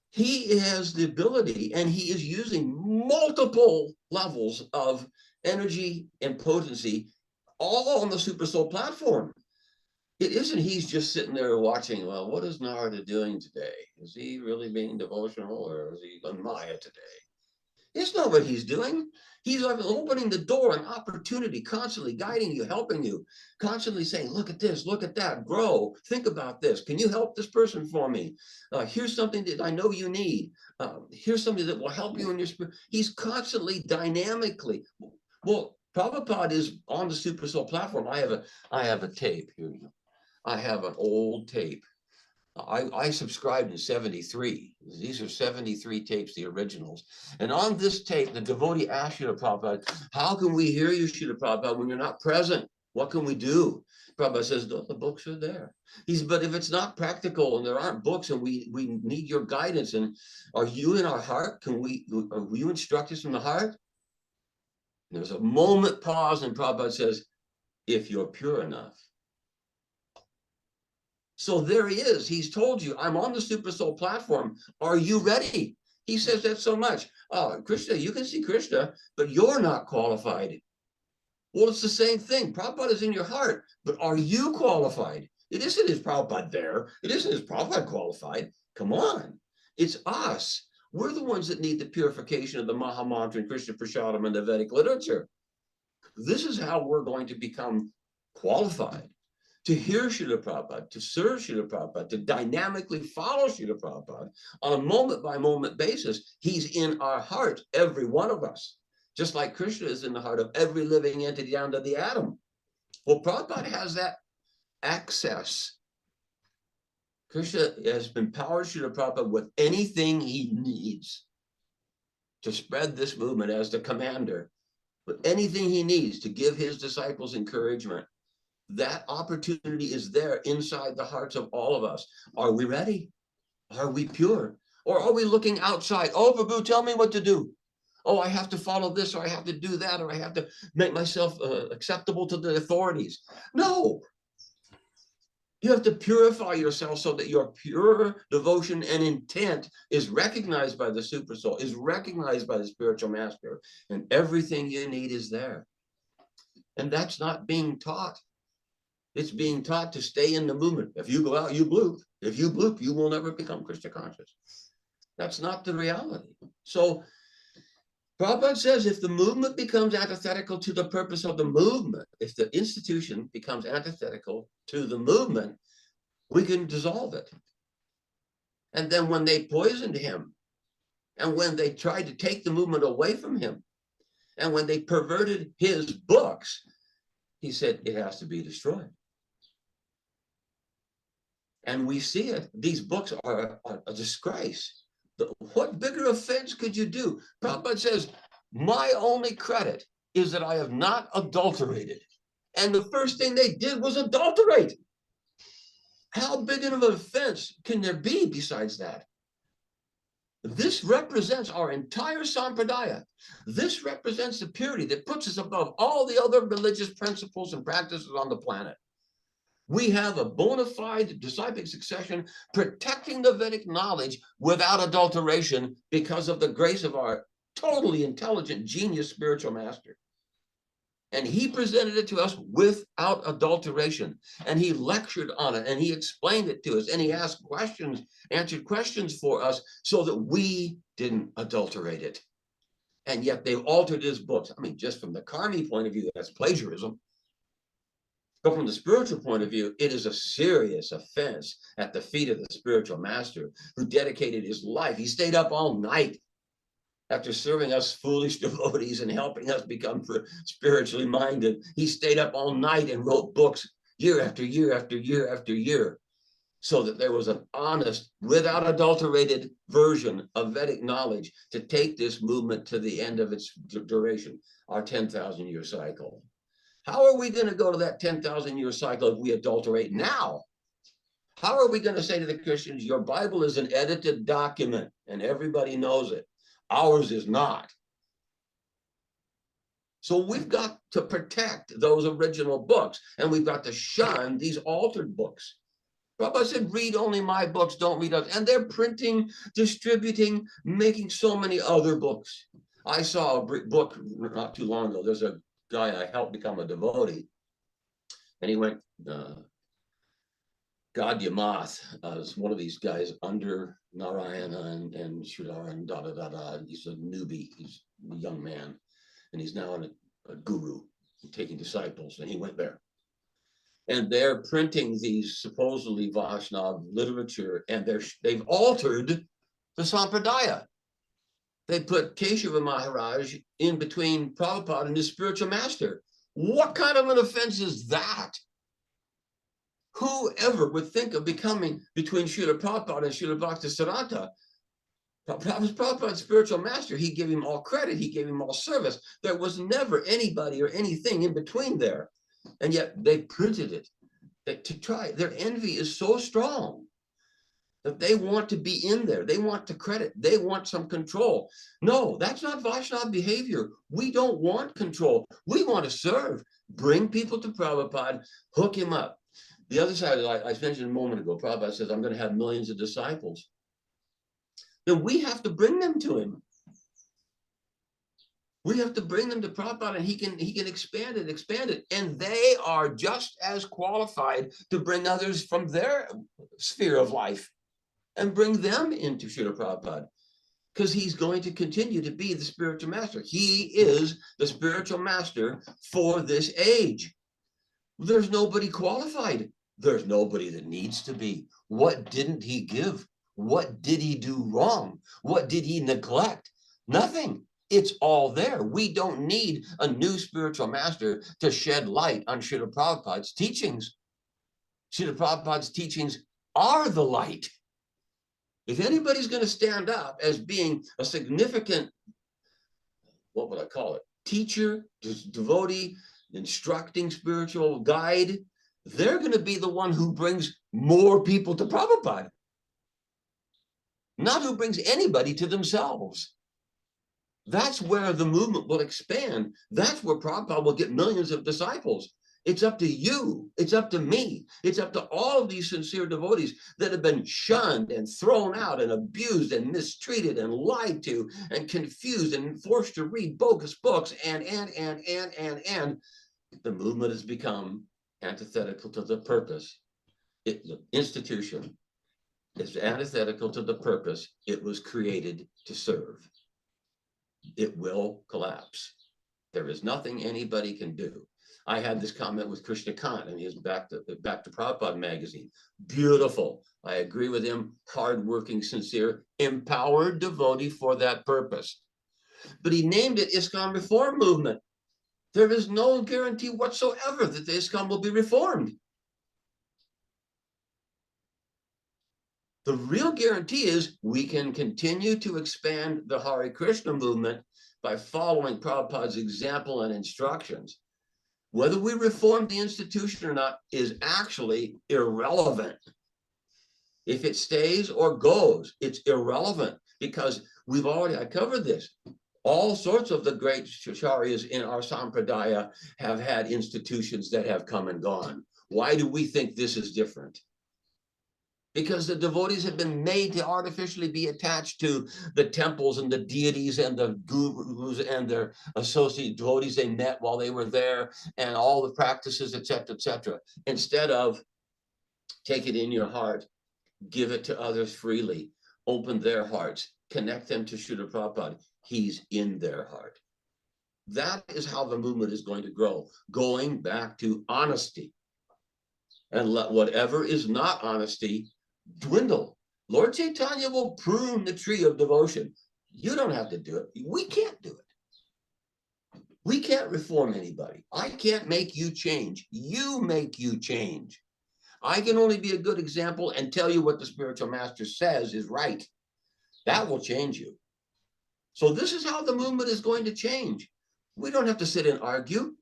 he has the ability, and he is using multiple levels of energy and potency, all on the Super Soul platform. It isn't he's just sitting there watching, well, what is Narada doing today? Is he really being devotional, or is he on Maya today? It's not what he's doing. He's opening the door, an opportunity, constantly guiding you, helping you, constantly saying, look at this, look at that, grow, think about this. Can you help this person for me? Here's something that I know you need. Here's something that will help you in your spirit. He's constantly, dynamically. Well, Prabhupada is on the Super Soul platform. I have a tape here. I have an old tape. I subscribed in 73. These are 73 tapes, the originals. And on this tape, the devotee asked Srila Prabhupada, how can we hear you, Srila Prabhupada, when you're not present? What can we do? Prabhupada says, no, the books are there. But if it's not practical and there aren't books and we need your guidance, and are you in our heart? Will you instruct us from the heart? And there's a moment pause, and Prabhupada says, if you're pure enough. So there he is. He's told you, I'm on the Super Soul platform. Are you ready? He says that so much. Oh, Krishna, you can see Krishna, but you're not qualified. Well, it's the same thing. Prabhupada is in your heart, but are you qualified? It isn't his Prabhupada there. It isn't his Prabhupada qualified. Come on. It's us. We're the ones that need the purification of the Maha Mantra and Krishna Prasadam and the Vedic literature. This is how we're going to become qualified to hear Srila Prabhupada, to serve Srila Prabhupada, to dynamically follow Srila Prabhupada on a moment-by-moment basis. He's in our heart, every one of us, just like Krishna is in the heart of every living entity down to the atom. Well, Prabhupada has that access. Krishna has empowered Srila Prabhupada with anything he needs to spread this movement as the commander, with anything he needs to give his disciples encouragement. That opportunity is there inside the hearts of all of us. Are we ready? Are we pure? Or are we looking outside? Oh, Prabhu, tell me what to do. Oh, I have to follow this, or I have to do that, or I have to make myself acceptable to the authorities. No. You have to purify yourself so that your pure devotion and intent is recognized by the Super Soul, is recognized by the spiritual master, and everything you need is there. And that's not being taught. It's being taught to stay in the movement. If you go out, you bloop. If you bloop, you will never become Krishna conscious. That's not the reality. So Prabhupada says, if the movement becomes antithetical to the purpose of the movement, if the institution becomes antithetical to the movement, we can dissolve it. And then when they poisoned him, and when they tried to take the movement away from him, and when they perverted his books, he said, it has to be destroyed. And we see it. These books are a disgrace. What bigger offense could you do? Prabhupada says, my only credit is that I have not adulterated. And the first thing they did was adulterate. How big of an offense can there be besides that? This represents our entire sampradaya. This represents the purity that puts us above all the other religious principles and practices on the planet. We have a bona fide disciplic succession protecting the Vedic knowledge without adulteration because of the grace of our totally intelligent genius spiritual master. And he presented it to us without adulteration. And he lectured on it and he explained it to us and he asked questions, answered questions for us so that we didn't adulterate it. And yet they've altered his books. I mean, just from the karmi point of view, that's plagiarism. But from the spiritual point of view, it is a serious offense at the feet of the spiritual master who dedicated his life. He stayed up all night after serving us foolish devotees and helping us become spiritually minded. He stayed up all night and wrote books year after year after year after year so that there was an honest, without adulterated version of Vedic knowledge to take this movement to the end of its duration, our 10,000-year cycle. How are we going to go to that 10,000-year cycle if we adulterate now? How are we going to say to the Christians, your Bible is an edited document and everybody knows it? Ours is not. So we've got to protect those original books and we've got to shun these altered books. Prabhupada said, read only my books, don't read others. And they're printing, distributing, making so many other books. I saw a book not too long ago. There's a guy I helped become a devotee. And he went, Gadyamath is one of these guys under Narayana and Sridhar and da-da-da-da. He's a newbie, he's a young man. And he's now a guru, taking disciples. And he went there. And they're printing these supposedly Vaishnava literature, and they've altered the Sampradaya. They put Keshava Maharaj in between Prabhupada and his spiritual master. What kind of an offense is that? Whoever would think of becoming between Srila Prabhupada and Srila Bhaktisiddhanta? Prabhupada's spiritual master, he gave him all credit, he gave him all service. There was never anybody or anything in between there. And yet they printed it to try. Their envy is so strong that they want to be in there. They want to credit. They want some control. No, that's not Vaishnava behavior. We don't want control. We want to serve. Bring people to Prabhupada, hook him up. The other side, I mentioned a moment ago, Prabhupada says, I'm going to have millions of disciples. Then we have to bring them to him. We have to bring them to Prabhupada and he can expand it. And they are just as qualified to bring others from their sphere of life and bring them into Srila Prabhupada, because he's going to continue to be the spiritual master. He is the spiritual master for this age. There's nobody qualified. There's nobody that needs to be. What didn't he give? What did he do wrong? What did he neglect? Nothing. It's all there. We don't need a new spiritual master to shed light on Srila Prabhupada's teachings. Srila Prabhupada's teachings are the light. If anybody's going to stand up as being a significant, what would I call it, teacher, devotee, instructing spiritual guide, they're going to be the one who brings more people to Prabhupada, not who brings anybody to themselves. That's where the movement will expand. That's where Prabhupada will get millions of disciples. It's up to you. It's up to me. It's up to all of these sincere devotees that have been shunned and thrown out and abused and mistreated and lied to and confused and forced to read bogus books and the movement has become antithetical to the purpose. The institution is antithetical to the purpose it was created to serve. It will collapse. There is nothing anybody can do. I had this comment with Krishna Kant and his Back to Prabhupada magazine. Beautiful. I agree with him. Hardworking, sincere, empowered devotee for that purpose. But he named it ISKCON Reform Movement. There is no guarantee whatsoever that the ISKCON will be reformed. The real guarantee is we can continue to expand the Hare Krishna movement by following Prabhupada's example and instructions. Whether we reform the institution or not is actually irrelevant. If it stays or goes, it's irrelevant, because I covered this. All sorts of the great acharyas in our sampradaya have had institutions that have come and gone. Why do we think this is different? Because the devotees have been made to artificially be attached to the temples and the deities and the gurus and their associate devotees they met while they were there, and all the practices, etc., instead of take it in your heart, give it to others freely, open their hearts, connect them to Srila Prabhupada. He's in their heart. That is how the movement is going to grow, going back to honesty. And let whatever is not honesty dwindle. Lord Chaitanya will prune the tree of devotion. You don't have to do it. We can't do it. We can't reform anybody. I can't make you change. You make you change. I can only be a good example and tell you what the spiritual master says is right. That will change you. So this is how the movement is going to change. We don't have to sit and argue.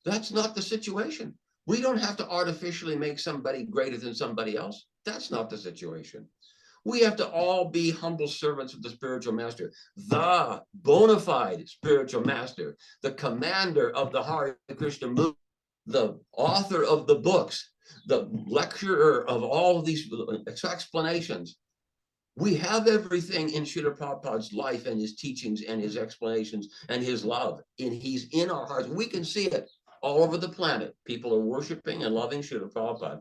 That's not the situation. We don't have to artificially make somebody greater than somebody else. That's not the situation. We have to all be humble servants of the spiritual master, the bona fide spiritual master, the commander of the Hare Krishna movement, the author of the books, the lecturer of all of these explanations. We have everything in Srila Prabhupada's life and his teachings and his explanations and his love. And he's in our hearts. We can see it all over the planet. People are worshiping and loving Srila Prabhupada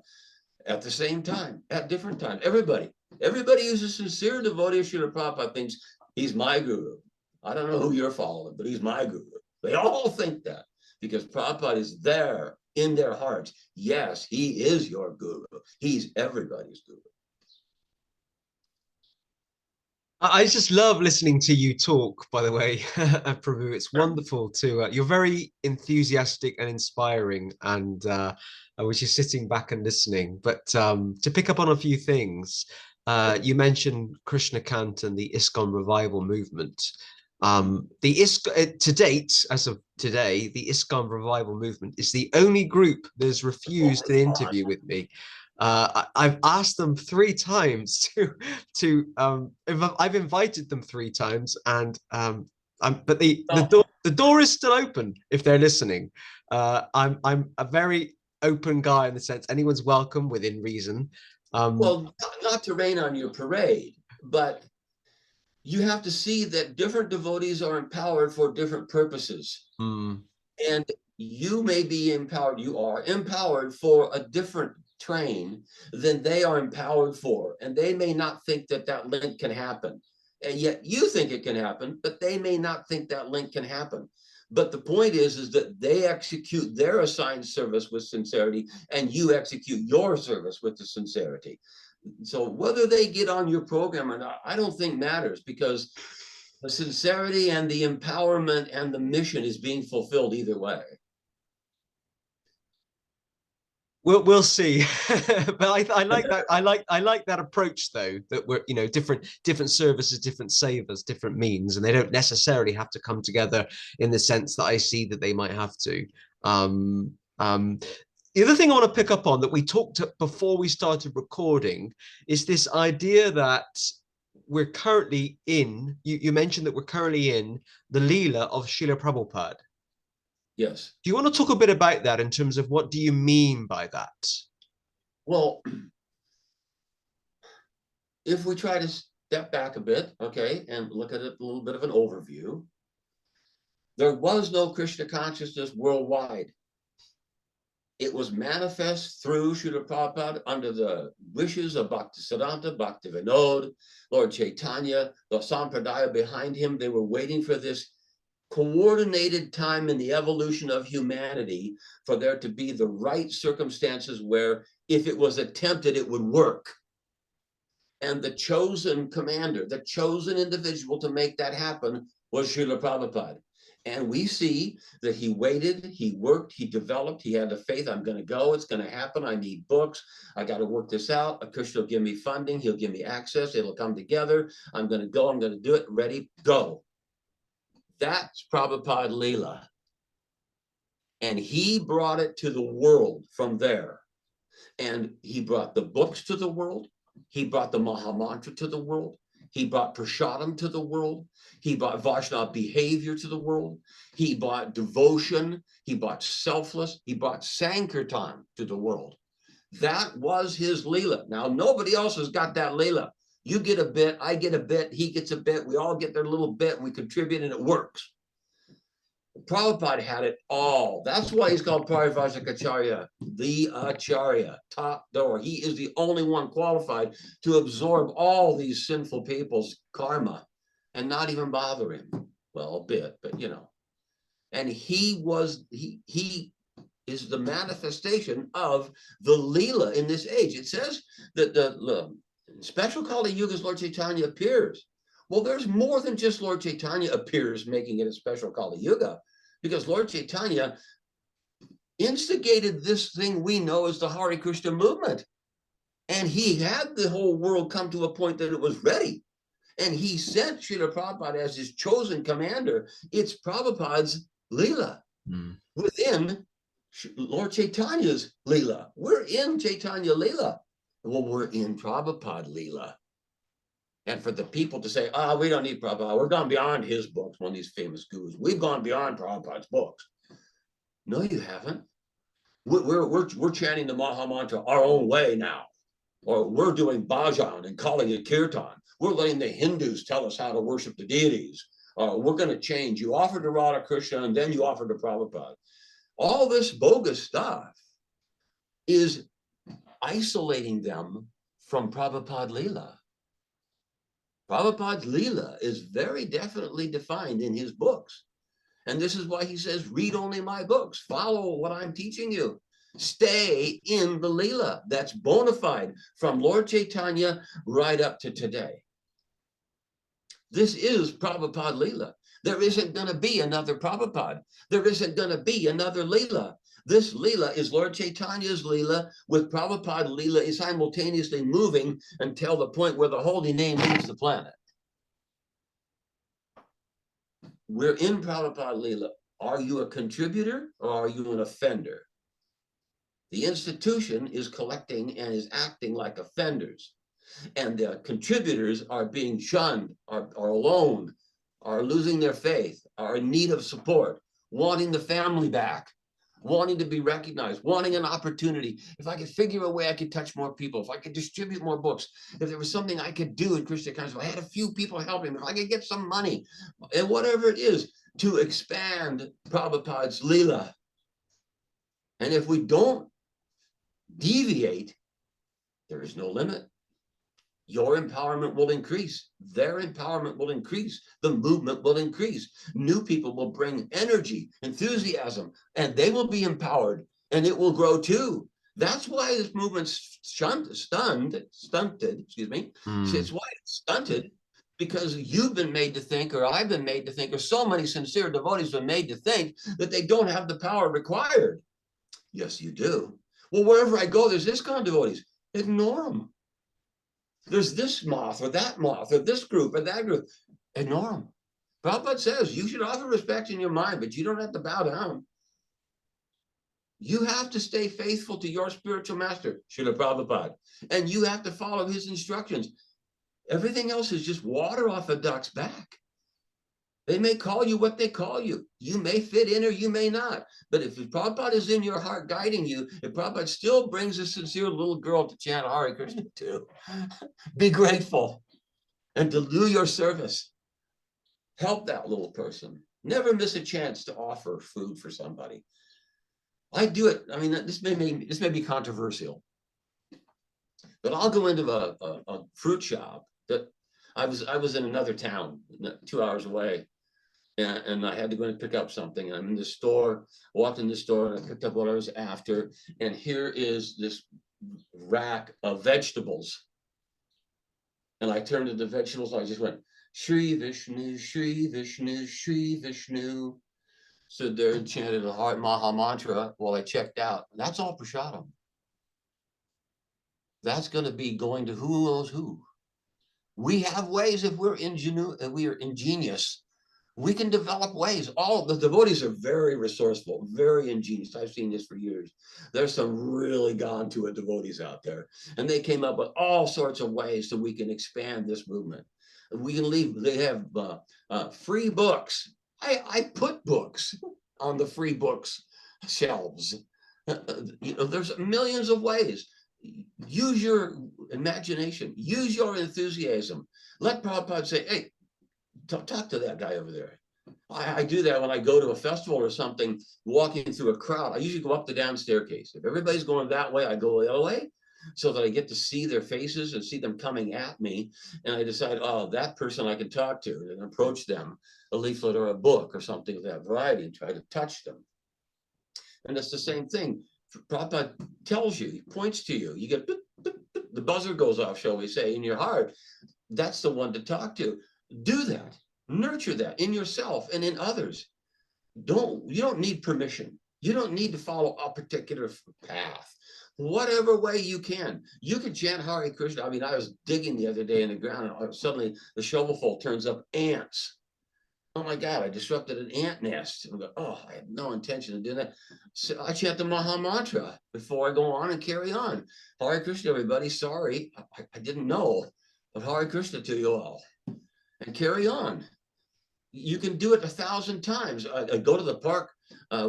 at the same time, at different times. Everybody who's a sincere devotee of Srila Prabhupada thinks he's my guru. I don't know who you're following, but he's my guru. They all think that because Prabhupada is there in their hearts. Yes, he is your guru. He's everybody's guru. I just love listening to you talk, by the way, Prabhu. It's wonderful to, you're very enthusiastic and inspiring, and I was just sitting back and listening. But to pick up on a few things, you mentioned Krishna Kant and the ISKCON revival movement. To date, as of today, the ISKCON revival movement is the only group that has refused an interview with me. I've asked them 3 times I've invited them 3 times, and but the door is still open if they're listening. I'm a very open guy in the sense anyone's welcome within reason. Well, not to rain on your parade, but you have to see that different devotees are empowered for different purposes. And you may be empowered, you are empowered for a different train than they are empowered for. And they may not think that that link can happen. And yet you think it can happen, but they may not think that link can happen. But the point is that they execute their assigned service with sincerity, and you execute your service with the sincerity. So whether they get on your program or not, I don't think matters, because the sincerity and the empowerment and the mission is being fulfilled either way. We'll see. But I like that. I like that approach, though, that we're, different services, different savers, different means, and they don't necessarily have to come together in the sense that I see that they might have to. The other thing I want to pick up on that we talked before we started recording is this idea that we're currently in, you mentioned that we're currently in the Leela of Srila Prabhupada. Yes. Do you want to talk a bit about that in terms of what do you mean by that? Well, if we try to step back a bit, okay, and look at it a little bit of an overview, there was no Krishna consciousness worldwide. It was manifest through Srila Prabhupada under the wishes of Bhaktisiddhanta, Bhaktivedanta, Lord Chaitanya, the Sampradaya behind him. They were waiting for this coordinated time in the evolution of humanity for there to be the right circumstances where if it was attempted, it would work. And the chosen commander, the chosen individual to make that happen was Srila Prabhupada. And we see that he waited, he worked, he developed, he had the faith, I'm going to go, it's going to happen, I need books, I got to work this out, Krishna will give me funding, he'll give me access, it'll come together, I'm going to go, I'm going to do it, ready, go. That's Prabhupada Leela. And he brought it to the world from there. And he brought the books to the world. He brought the Maha Mantra to the world. He brought Prasadam to the world. He brought Vaishnava behavior to the world. He brought devotion. He brought selfless. He brought Sankirtan to the world. That was his Leela. Now, nobody else has got that Leela. You get a bit, I get a bit, he gets a bit, we all get their little bit, and we contribute, and it works. Prabhupada had it all. That's why he's called Parivajikacharya, the Acharya, top door. He is the only one qualified to absorb all these sinful people's karma and not even bother him. Well, a bit, but you know. And he is the manifestation of the Leela in this age. It says that the special Kali Yuga's Lord Chaitanya appears. Well, there's more than just Lord Chaitanya appears, making it a special Kali Yuga, because Lord Chaitanya instigated this thing we know as the Hare Krishna movement. And he had the whole world come to a point that it was ready. And he sent Srila Prabhupada as his chosen commander. It's Prabhupada's Leela within Lord Chaitanya's Leela. We're in Chaitanya Leela. Well, we're in Prabhupada Leela. And for the people to say, we don't need Prabhupada, we're gone beyond his books, one of these famous gurus. We've gone beyond Prabhupada's books. No, you haven't. We're chanting the Maha Mantra our own way now. Or we're doing bhajan and calling it kirtan. We're letting the Hindus tell us how to worship the deities. We're going to change. You offer to Radha Krishna and then you offer to Prabhupada. All this bogus stuff is isolating them from Prabhupada Leela. Prabhupada's Leela is very definitely defined in his books. And this is why he says, read only my books. Follow what I'm teaching you. Stay in the Leela. That's bona fide from Lord Chaitanya right up to today. This is Prabhupada Leela. There isn't going to be another Prabhupada. There isn't going to be another Leela. This Leela is Lord Chaitanya's Leela with Prabhupada Leela is simultaneously moving until the point where the holy name leaves the planet. We're in Prabhupada Leela. Are you a contributor or are you an offender? The institution is collecting and is acting like offenders. And the contributors are being shunned, are alone, are losing their faith, are in need of support, wanting the family back, wanting to be recognized, wanting an opportunity. If I could figure a way I could touch more people, if I could distribute more books, if there was something I could do in Krishna consciousness, if I had a few people helping, if I could get some money, and whatever it is, to expand Prabhupada's Leela. And if we don't deviate, there is no limit. Your empowerment will increase. Their empowerment will increase. The movement will increase. New people will bring energy, enthusiasm, and they will be empowered, and it will grow too. That's why this movement's stunted, excuse me. It's why it's stunted, because you've been made to think, or I've been made to think, or so many sincere devotees have been made to think that they don't have the power required. Yes, you do. Well, wherever I go, there's ISKCON devotees. Ignore them. There's this moth or that moth or this group or that group. Ignore them. Prabhupada says you should offer respect in your mind, but you don't have to bow down. You have to stay faithful to your spiritual master, Srila Prabhupada, and you have to follow his instructions. Everything else is just water off a duck's back. They may call you what they call you. You may fit in or you may not. But if Prabhupada is in your heart guiding you, if Prabhupada still brings a sincere little girl to chant Hare Krishna to, be grateful and to do your service. Help that little person. Never miss a chance to offer food for somebody. I do it. I mean, this may be controversial, but I'll go into a fruit shop that I was in another town 2 hours away. And I had to go and pick up something. I'm in the store, walked in the store, and I picked up what I was after. And here is this rack of vegetables. And I turned to the vegetables, and I just went, Shri Vishnu, Shri Vishnu, Shri Vishnu. Stood there and chanted a heart Maha Mantra while I checked out. That's all prasadam. That's going to be going to who knows who. We have ways, if we are ingenious, We can develop ways. All the devotees are very resourceful, very ingenious. I've seen this for years. There's some really gone to it devotees out there, and they came up with all sorts of ways so we can expand this movement. We can leave. They have free books. I put books on the free books shelves. There's millions of ways. Use your imagination. Use your enthusiasm. Let Prabhupada say, hey, talk to that guy over there. I do that when I go to a festival or something, walking through a crowd. I usually go up the down staircase. If everybody's going that way, I go the other way so that I get to see their faces and see them coming at me. And I decide, oh, that person I can talk to and approach them, a leaflet or a book or something of that variety, and try to touch them. And it's the same thing. Prabhupada tells you, he points to you, you get, the buzzer goes off, shall we say, in your heart. That's the one to talk to. Do that. Nurture that in yourself and in others. You don't need permission. You don't need to follow a particular path. Whatever way you can chant Hare Krishna. I mean, I was digging the other day in the ground, and suddenly the shovelful turns up ants. Oh my God, I disrupted an ant nest. And I go, oh, I have no intention of doing that. So I chant the Maha Mantra before I go on and carry on. Hare Krishna, everybody. Sorry, I didn't know. But Hare Krishna to you all. And carry on. You can do it 1,000 times. I go to the park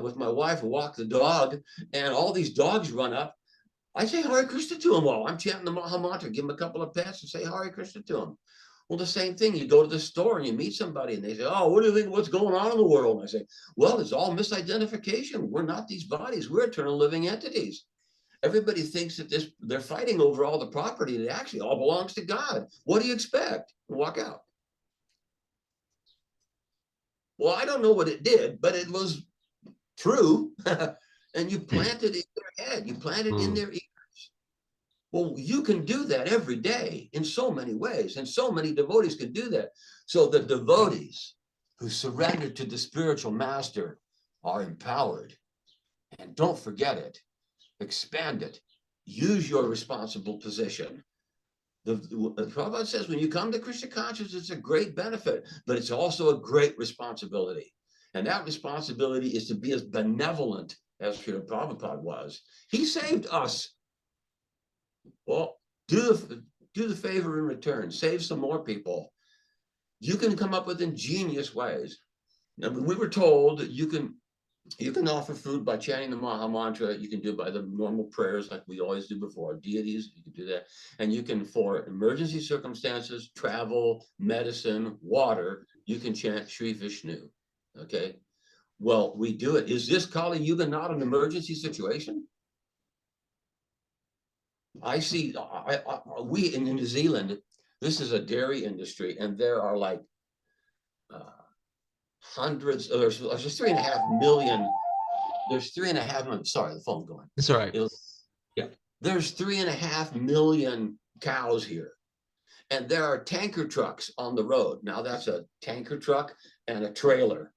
with my wife, walk the dog, and all these dogs run up. I say Hare Krishna to them all. I'm chanting the Maha Mantra, give them a couple of pats and say Hare Krishna to them. Well, the same thing, you go to the store and you meet somebody and they say, oh, what do you think, what's going on in the world? And I say, well, it's all misidentification. We're not these bodies, we're eternal living entities. Everybody thinks that they're fighting over all the property that actually all belongs to God. What do you expect? Walk out. Well, I don't know what it did, but it was true. And you planted it in their head. You planted it in their ears. Well, you can do that every day in so many ways, and so many devotees can do that. So the devotees who surrender to the spiritual master are empowered. And don't forget it. Expand it. Use your responsible position. The Prabhupada says when you come to Krishna consciousness, it's a great benefit, but it's also a great responsibility. And that responsibility is to be as benevolent as Srila Prabhupada was. He saved us. Well, do the favor in return. Save some more people. You can come up with ingenious ways. Now, we were told that you can offer food by chanting the Maha Mantra. You can do it by the normal prayers like we always do before. Deities, you can do that. And you can, for emergency circumstances, travel, medicine, water, you can chant Shri Vishnu. Okay? Well, we do it. Is this Kali Yuga not an emergency situation? I see, we in New Zealand, this is a dairy industry, and there are like hundreds, there's just 3.5 million. There's 3.5 million. Sorry, the phone's going. It's all right. Yeah, there's 3.5 million cows here, and there are tanker trucks on the road. Now that's a tanker truck and a trailer,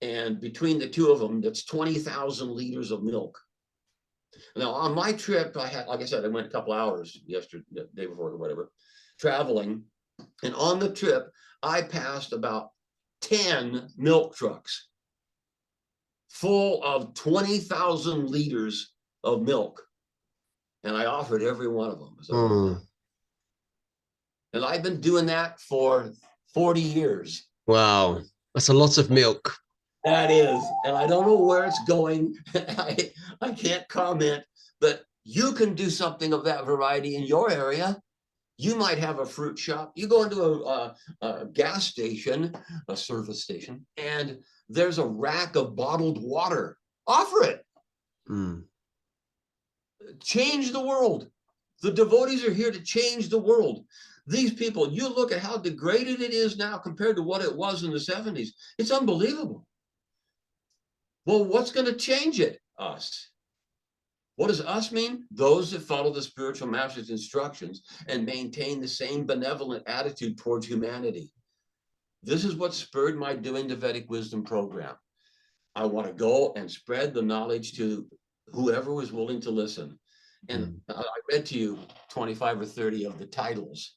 and between the two of them, that's 20,000 liters of milk. Now on my trip, I had, like I said, I went a couple hours yesterday, the day before or whatever, traveling, and on the trip, I passed about 10 milk trucks full of 20,000 liters of milk. And I offered every one of them. So, and I've been doing that for 40 years. Wow. That's a lot of milk. That is. And I don't know where it's going. I can't comment, but you can do something of that variety in your area. You might have a fruit shop. You go into a gas station, a service station, and there's a rack of bottled water. Offer it. Change the world. The devotees are here to change the world. These people, you look at how degraded it is now compared to what it was in the 70s. It's unbelievable. Well, what's going to change it? Us. What does us mean? Those that follow the spiritual master's instructions and maintain the same benevolent attitude towards humanity. This is what spurred my Doing the Vedic Wisdom program. I want to go and spread the knowledge to whoever was willing to listen. And I read to you 25 or 30 of the titles.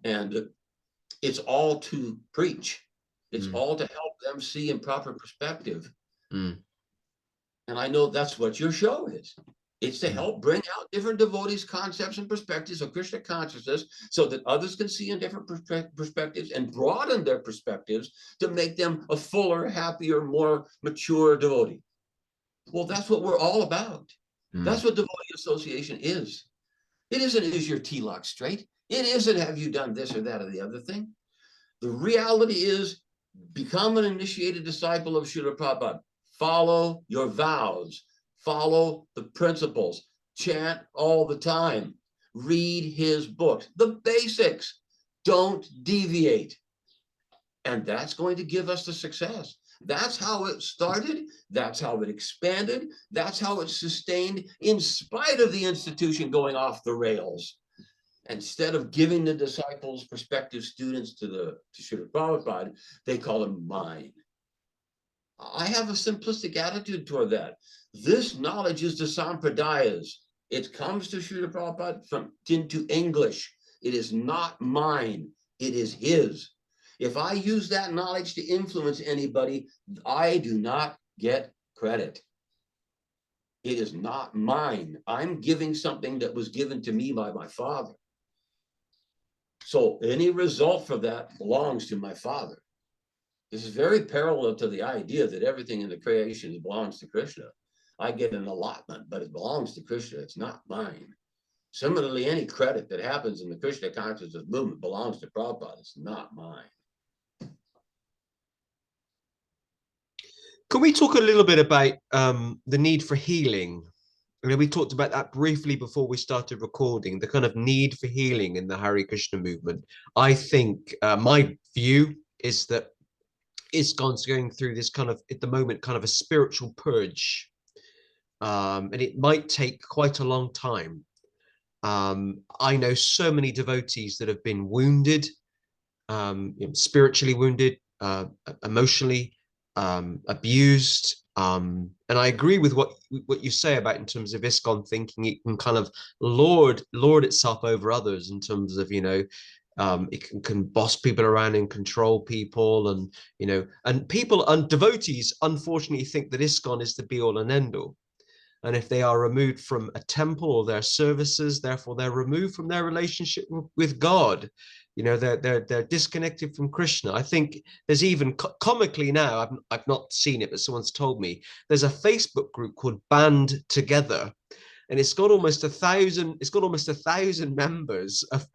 And it's all to preach. It's all to help them see in proper perspective. Mm. And I know that's what your show is. It's to help bring out different devotees' concepts and perspectives of Krishna consciousness so that others can see in different perspectives and broaden their perspectives to make them a fuller, happier, more mature devotee. Well, that's what we're all about. That's what devotee association is. It isn't, is your T-lock straight? It isn't, have you done this or that or the other thing? The reality is, become an initiated disciple of Srila Prabhupada. Follow your vows. Follow the principles. Chant all the time. Read his books. The basics. Don't deviate. And that's going to give us the success. That's how it started. That's how it expanded. That's how it sustained in spite of the institution going off the rails. Instead of giving the disciples, prospective students to Srila Prabhupada, they call them mine. I have a simplistic attitude toward that. This knowledge is the sampradayas. It comes to Srila Prabhupada into English. It is not mine. It is his. If I use that knowledge to influence anybody, I do not get credit. It is not mine. I'm giving something that was given to me by my father. So any result for that belongs to my father. This is very parallel to the idea that everything in the creation belongs to Krishna. I get an allotment, but it belongs to Krishna. It's not mine. Similarly, any credit that happens in the Krishna consciousness movement belongs to Prabhupada. It's not mine. Can we talk a little bit about the need for healing? I mean, we talked about that briefly before we started recording, the kind of need for healing in the Hare Krishna movement. I think my view is that ISKCON's going through this kind of, at the moment, kind of a spiritual purge. And it might take quite a long time. I know so many devotees that have been wounded, spiritually wounded, emotionally abused. And I agree with what you say about in terms of ISKCON thinking it can kind of lord itself over others in terms of, it can boss people around and control people, and and people and devotees unfortunately think that ISKCON is the be all and end all. And if they are removed from a temple or their services, therefore they're removed from their relationship with God. They're disconnected from Krishna. I think there's even comically now, I've not seen it, but someone's told me, there's a Facebook group called Band Together, and it's got almost 1,000 members of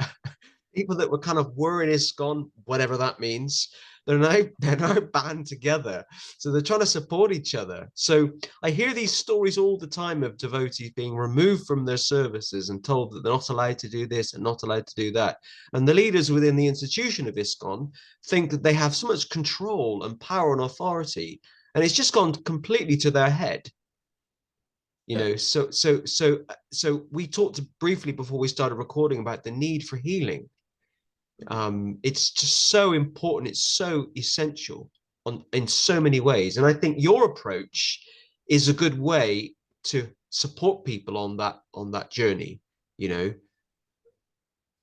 people that were kind of were in ISKCON, whatever that means. They're now band together. So they're trying to support each other. So I hear these stories all the time of devotees being removed from their services and told that they're not allowed to do this and not allowed to do that. And the leaders within the institution of ISKCON think that they have so much control and power and authority, and it's just gone completely to their head. So we talked briefly before we started recording about the need for healing. It's just so important. It's so essential in so many ways. And I think your approach is a good way to support people on that journey,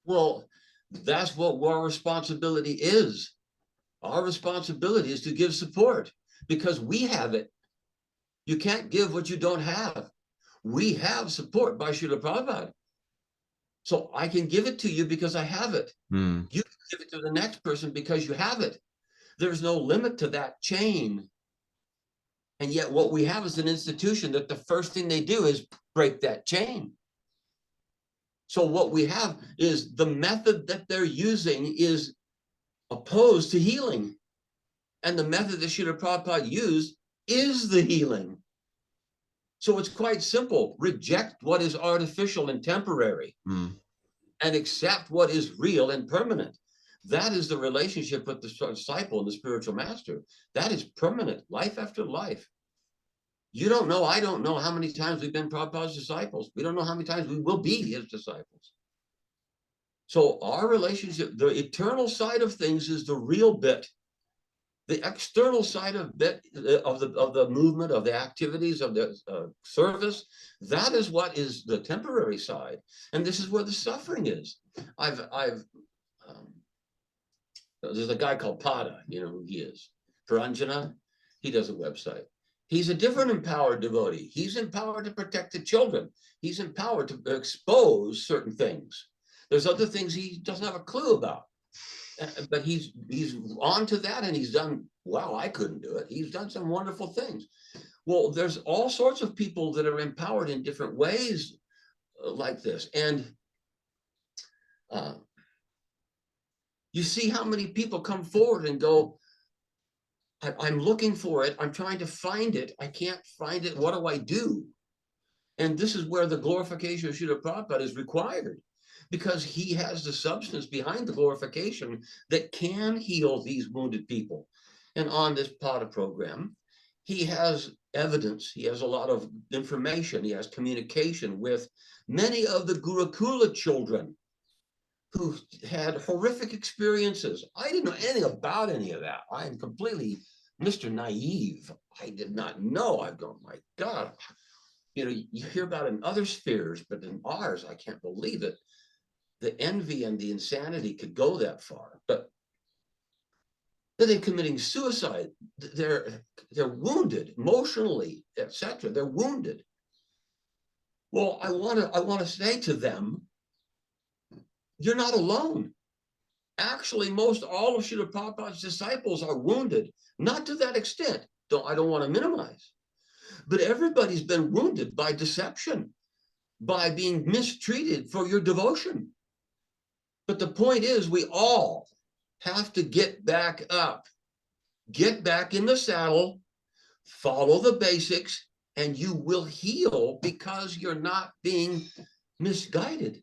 Well, that's what our responsibility is. Our responsibility is to give support because we have it. You can't give what you don't have. We have support by Srila Prabhupada. So I can give it to you because I have it. You can give it to the next person because you have it. There's no limit to that chain. And yet what we have is an institution that the first thing they do is break that chain. So what we have is the method that they're using is opposed to healing. And the method that Srila Prabhupada used is the healing. So it's quite simple. Reject what is artificial and temporary and accept what is real and permanent. That is the relationship with the disciple and the spiritual master. That is permanent, life after life. You don't know, I don't know how many times we've been Prabhupada's disciples. We don't know how many times we will be his disciples. So our relationship, the eternal side of things is the real bit. The external side of the movement, of the activities, of the service, that is what is the temporary side. And this is where the suffering is. There's a guy called Pada, you know who he is. Paranjana, he does a website. He's a different empowered devotee. He's empowered to protect the children. He's empowered to expose certain things. There's other things he doesn't have a clue about. But he's on to that, and he's done, wow, I couldn't do it. He's done some wonderful things. Well, there's all sorts of people that are empowered in different ways like this. And you see how many people come forward and go, I'm looking for it. I'm trying to find it. I can't find it. What do I do? And this is where the glorification of Srila Prabhupada is required, because he has the substance behind the glorification that can heal these wounded people. And on this Pada program, he has evidence. He has a lot of information. He has communication with many of the Gurukula children who had horrific experiences. I didn't know anything about any of that. I am completely Mr. Naive. I did not know. I go, my God, you know, you hear about it in other spheres, but in ours, I can't believe it. The envy and the insanity could go that far. But they're committing suicide. They're wounded emotionally, etc. They're wounded. Well, I want to say to them, you're not alone. Actually, most all of Srila Prabhupada's disciples are wounded, not to that extent. I don't want to minimize, but everybody's been wounded by deception, by being mistreated for your devotion. But the point is, we all have to get back up, get back in the saddle, follow the basics, and you will heal, because you're not being misguided.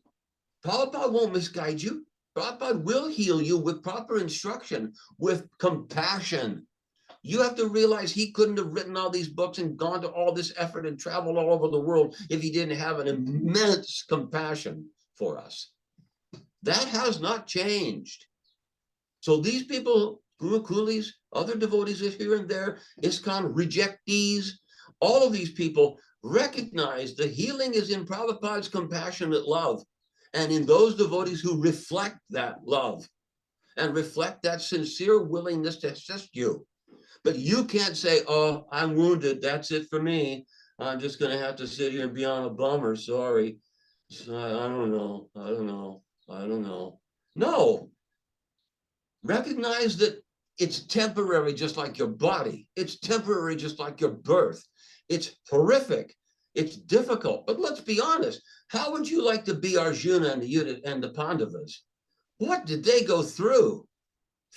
Prabhupada won't misguide you. Prabhupada will heal you with proper instruction, with compassion. You have to realize he couldn't have written all these books and gone to all this effort and traveled all over the world if he didn't have an immense compassion for us. That has not changed. So these people, Gurukulis, other devotees here and there, ISKCON rejectees, all of these people recognize the healing is in Prabhupada's compassionate love, and in those devotees who reflect that love and reflect that sincere willingness to assist you. But you can't say, oh, I'm wounded, that's it for me. I'm just going to have to sit here and be on a bummer, sorry. I don't know. No. Recognize that it's temporary, just like your body. It's temporary, just like your birth. It's horrific. It's difficult. But let's be honest. How would you like to be Arjuna and the Pandavas? What did they go through?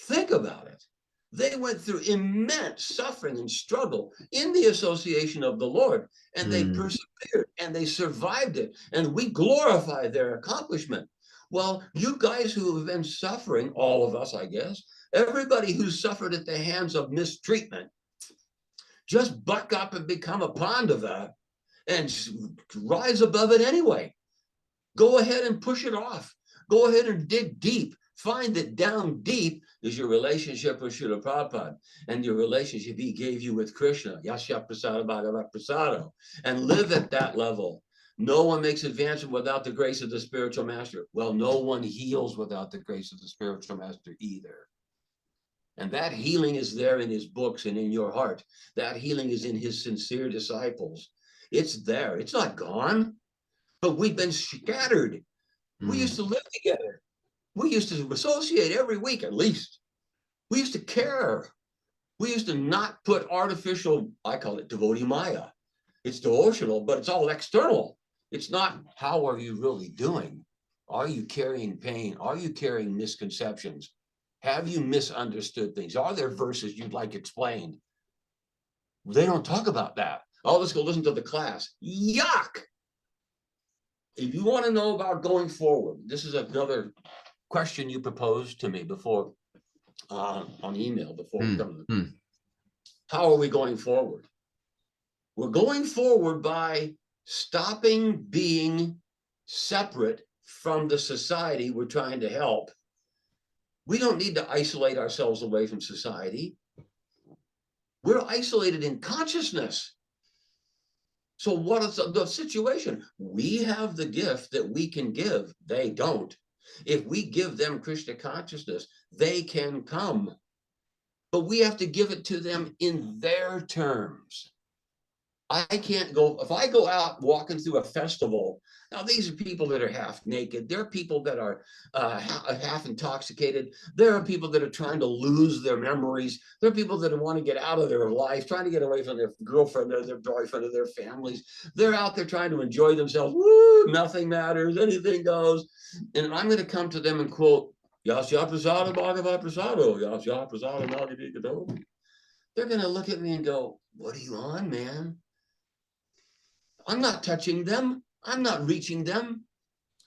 Think about it. They went through immense suffering and struggle in the association of the Lord, and they persevered and they survived it, and we glorify their accomplishment. Well, you guys who have been suffering, all of us, I guess, everybody who's suffered at the hands of mistreatment, just buck up and become a Pandava and rise above it anyway. Go ahead and push it off. Go ahead and dig deep. Find that down deep is your relationship with Srila Prabhupada and your relationship he gave you with Krishna, Yasya Prasada Bhagavad Prasado, and live at that level. No one makes advancement without the grace of the spiritual master. Well, no one heals without the grace of the spiritual master either. And that healing is there in his books and in your heart. That healing is in his sincere disciples. It's there. It's not gone. But we've been scattered. We used to live together. We used to associate every week at least. We used to care. We used to not put artificial, I call it devotee maya. It's devotional, but it's all external. It's not, how are you really doing? Are you carrying pain? Are you carrying misconceptions? Have you misunderstood things? Are there verses you'd like explained? They don't talk about that. Oh, let's go listen to the class. Yuck! If you want to know about going forward, this is another question you proposed to me before on email before we come. How are we going forward? We're going forward by stopping being separate from the society we're trying to help. We don't need to isolate ourselves away from society. We're isolated in consciousness. So what is the situation? We have the gift that we can give. They don't. If we give them Krishna consciousness, they can come. But we have to give it to them in their terms. I can't go, if I go out walking through a festival, now these are people that are half naked. There are people that are half intoxicated. There are people that are trying to lose their memories. There are people that want to get out of their life, trying to get away from their girlfriend or their boyfriend or their families. They're out there trying to enjoy themselves. Woo, nothing matters, anything goes. And I'm going to come to them and quote, Yasya Prasada Bhagavad Prasado, Yasya Prasada Nagadi. They're going to look at me and go, what are you on, man? I'm not touching them. I'm not reaching them.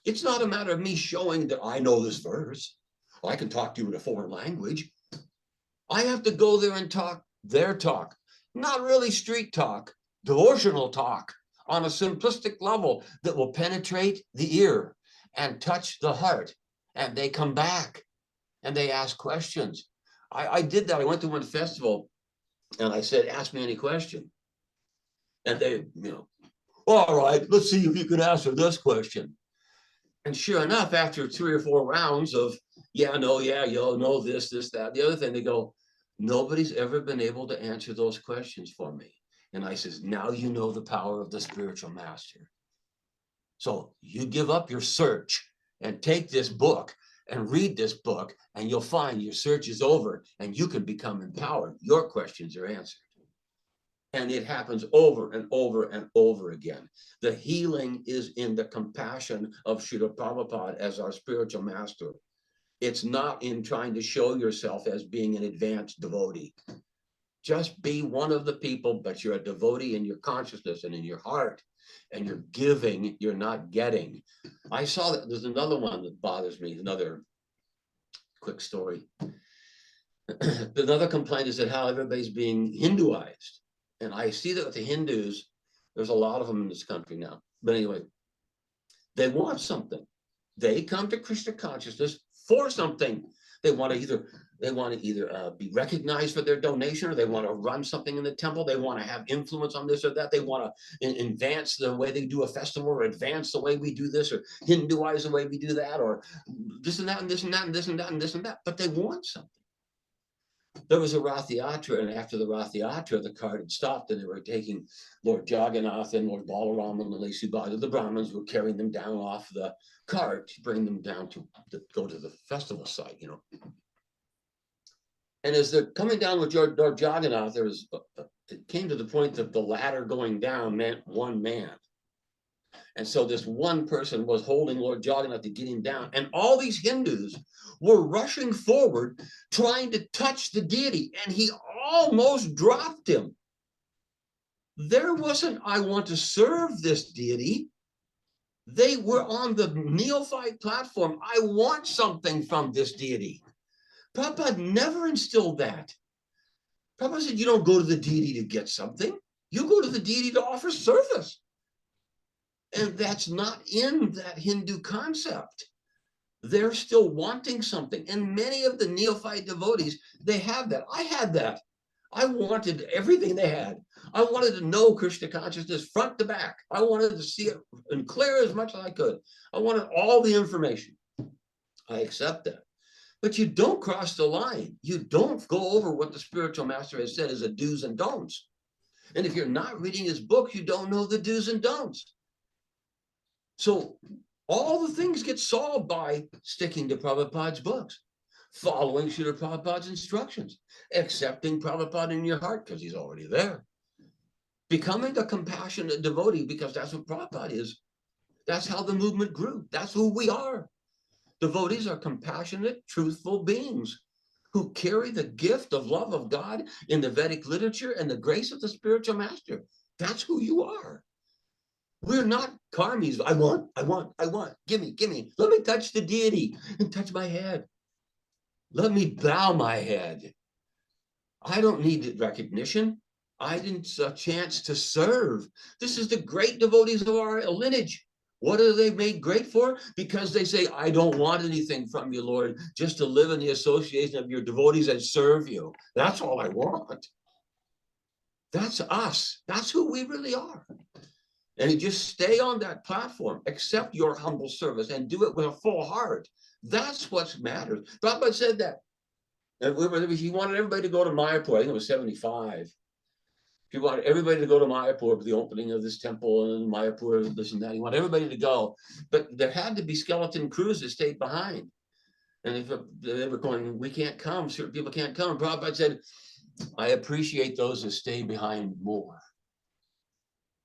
It's not a matter of me showing that I know this verse. I can talk to you in a foreign language. I have to go there and talk their talk, not really street talk, devotional talk on a simplistic level that will penetrate the ear and touch the heart. And they come back and they ask questions. I did that. I went to one festival and I said, ask me any question. And they, all right, let's see if you can answer this question. And sure enough, after 3 or 4 rounds of, yeah, no, yeah, you'll know this, that, the other thing, they go, nobody's ever been able to answer those questions for me. And I says, now you know the power of the spiritual master. So you give up your search and take this book and read this book, and you'll find your search is over and you can become empowered. Your questions are answered. And it happens over and over and over again. The healing is in the compassion of Srila Prabhupada as our spiritual master. It's not in trying to show yourself as being an advanced devotee. Just be one of the people, but you're a devotee in your consciousness and in your heart. And you're giving, you're not getting. I saw that there's another one that bothers me, another quick story. Another complaint is that how everybody's being Hinduized. And I see that with the Hindus, there's a lot of them in this country now. But anyway, they want something. They come to Krishna consciousness for something. They want to either be recognized for their donation, or they want to run something in the temple. They want to have influence on this or that. They want to advance the way they do a festival, or advance the way we do this, or Hinduize the way we do that, or this and that and this and that and this and that and this and that. But they want something. There was a Rath Yatra, and after the Rath Yatra, the cart had stopped, and they were taking Lord Jagannath and Lord Balaram and Lady Subhadra. The Brahmins were carrying them down off the cart to bring them down to go to the festival site, And as they're coming down with Lord Jagannath, it came to the point that the ladder going down meant one man. And so this one person was holding Lord Jagannath to get him down. And all these Hindus were rushing forward, trying to touch the deity. And he almost dropped him. There wasn't, I want to serve this deity. They were on the neophyte platform. I want something from this deity. Prabhupada never instilled that. Prabhupada said, you don't go to the deity to get something. You go to the deity to offer service. And that's not in that Hindu concept. They're still wanting something. And many of the neophyte devotees, they have that. I had that. I wanted everything they had. I wanted to know Krishna consciousness front to back. I wanted to see it and clear as much as I could. I wanted all the information. I accept that. But you don't cross the line. You don't go over what the spiritual master has said is a do's and don'ts. And if you're not reading his book, you don't know the do's and don'ts. So all the things get solved by sticking to Prabhupada's books, following Srila Prabhupada's instructions, accepting Prabhupada in your heart because he's already there, becoming a compassionate devotee because that's what Prabhupada is. That's how the movement grew. That's who we are. Devotees are compassionate, truthful beings who carry the gift of love of God in the Vedic literature and the grace of the spiritual master. That's who you are. We're not karmis. I want, give me. Let me touch the deity and touch my head. Let me bow my head. I don't need recognition. I need a chance to serve. This is the great devotees of our lineage. What are they made great for? Because they say, I don't want anything from you, Lord, just to live in the association of your devotees and serve you. That's all I want. That's us. That's who we really are. And you just stay on that platform, accept your humble service, and do it with a full heart. That's what matters. Prabhupada said that. And he wanted everybody to go to Mayapur. I think it was 75. He wanted everybody to go to Mayapur for the opening of this temple and Mayapur, this and that. He wanted everybody to go. But there had to be skeleton crews that stayed behind. And if they were going, we can't come, certain people can't come. And Prabhupada said, I appreciate those that stay behind more,